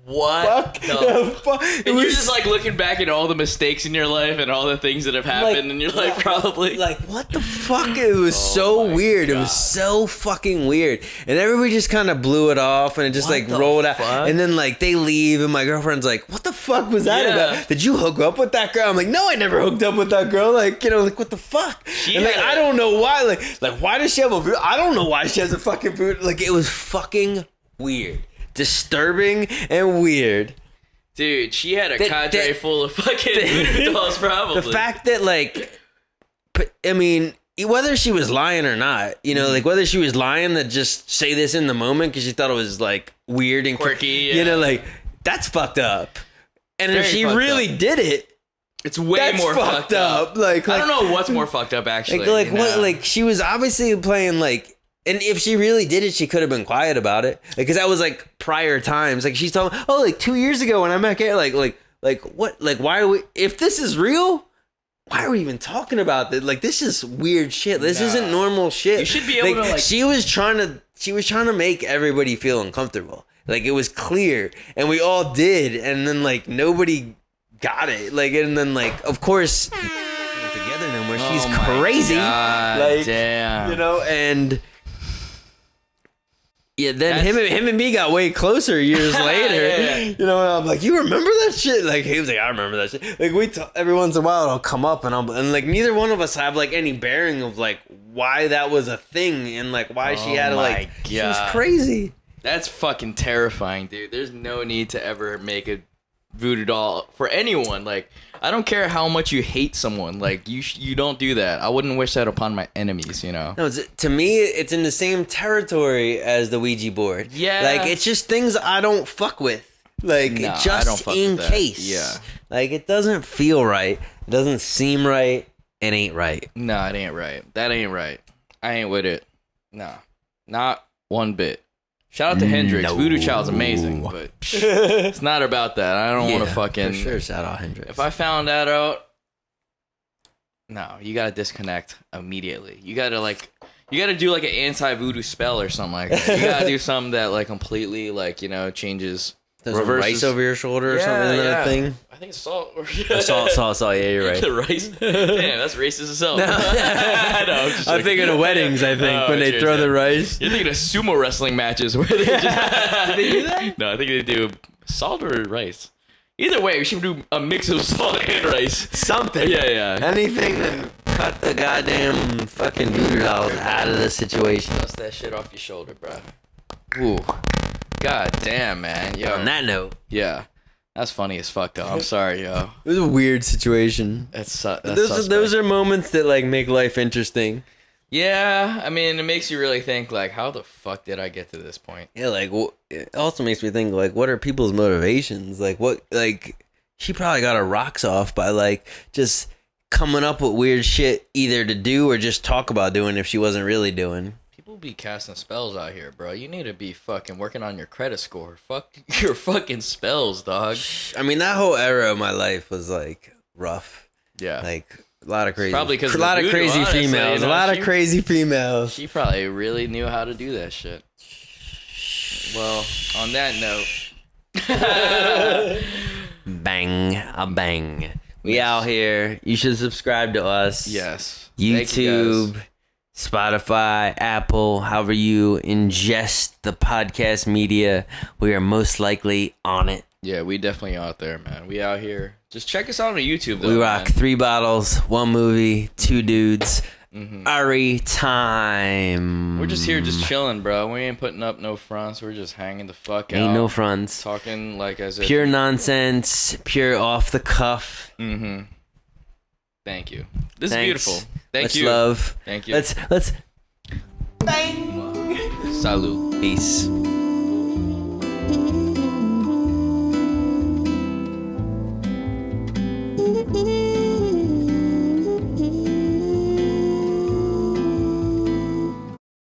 what the fuck? And you're just like looking back at all the mistakes in your life and all the things that have happened in your life, probably. Like, what the fuck? It was so weird. God. It was so fucking weird. And everybody just kind of blew it off and it just like rolled out. And then like they leave and my girlfriend's like, what the fuck was that about? Did you hook up with that girl? I'm like, no, I never hooked up with that girl. Like, you know, like, what the fuck? And like, I don't know why. Like, why does she have a boot? I don't know why she has a fucking boot. Like, it was fucking weird. Disturbing and weird. Dude, she had a cadre full of fucking voodoo dolls, probably. The fact that, like, I mean, whether she was lying or not, you know, like, whether she was lying to just say this in the moment because she thought it was, like, weird and quirky, you know, like, that's fucked up. And if she really did it, it's way more fucked up. Like, I don't know what's more fucked up, actually. Like what? Like, she was obviously playing, like, and if she really did it, she could have been quiet about it. Because that was, like, prior times. Like, she's telling, oh, like, 2 years ago when I met Kate, like, what? Like, why are we, if this is real, why are we even talking about this? Like, this is weird shit. This isn't normal shit. You should be able to, like... She was trying to make everybody feel uncomfortable. Like, it was clear. And we all did. And then, like, nobody got it. Like, and then, like, of course, together no more. She's crazy. God, like, damn. You know, and... Yeah, then him and me got way closer years later. You know, and I'm like, you remember that shit? Like, he was like, I remember that shit. Like, every once in a while it'll come up, and like neither one of us have like any bearing of like why that was a thing and like why she had to like. God. She was crazy. That's fucking terrifying, dude. There's no need to ever make a voodoo doll for anyone. Like, I don't care how much you hate someone. Like, you don't do that. I wouldn't wish that upon my enemies, you know? No, to me, it's in the same territory as the Ouija board. Yeah. Like, it's just things I don't fuck with. Like, just in case. Yeah. Like, it doesn't feel right. It doesn't seem right. It ain't right. Nah, it ain't right. That ain't right. I ain't with it. Nah. Not one bit. Shout out to Hendrix. No. Voodoo Child's amazing, but it's not about that. I don't want to fucking... For sure, shout out Hendrix. If I found that out... No, you gotta disconnect immediately. You gotta do like an anti-voodoo spell or something like that. You gotta do something that like completely like, you know, changes... Reverses rice over your shoulder or something? Isn't that a thing? I think it's salt. Salt. Yeah, you're right. The rice? Damn, that's racist as hell. No. I'm thinking of weddings, I think, when they throw the rice. You're thinking of sumo wrestling matches where they just... Do they do that? No, I think they do salt or rice. Either way, we should do a mix of salt and rice. Something. Yeah. Anything to cut the goddamn fucking voodoo dolls out of the situation. Dust that shit off your shoulder, bro. Ooh. God damn, man. Yo. On that note. Yeah. That's funny as fuck, though. I'm sorry, yo. It was a weird situation. Those are moments that, like, make life interesting. Yeah. I mean, it makes you really think, like, how the fuck did I get to this point? Yeah, like, it also makes me think, like, what are people's motivations? Like, what, like, she probably got her rocks off by, like, just coming up with weird shit either to do or just talk about doing if she wasn't really doing. People be casting spells out here, bro. You need to be fucking working on your credit score. Fuck your fucking spells, dog. I mean, that whole era of my life was like rough. Yeah, like a lot of crazy. Probably because a lot of crazy females. You know, a lot of crazy females. She probably really knew how to do that shit. Well, on that note, bang. We out here. You should subscribe to us. Yes. YouTube. Spotify, Apple, however you ingest the podcast media, we are most likely on it. Yeah, we definitely out there, man. We out here. Just check us out on YouTube, though. We rock 3 bottles, 1 movie, 2 dudes. Mm-hmm. Every time. We're just here just chilling, bro. We ain't putting up no fronts. We're just hanging the fuck out. Ain't no fronts. Talking like as if... Pure nonsense, pure off the cuff. Mm-hmm. Thank you. This is beautiful. Thank you. Love. Thank you. Let's bang. Salud. Peace.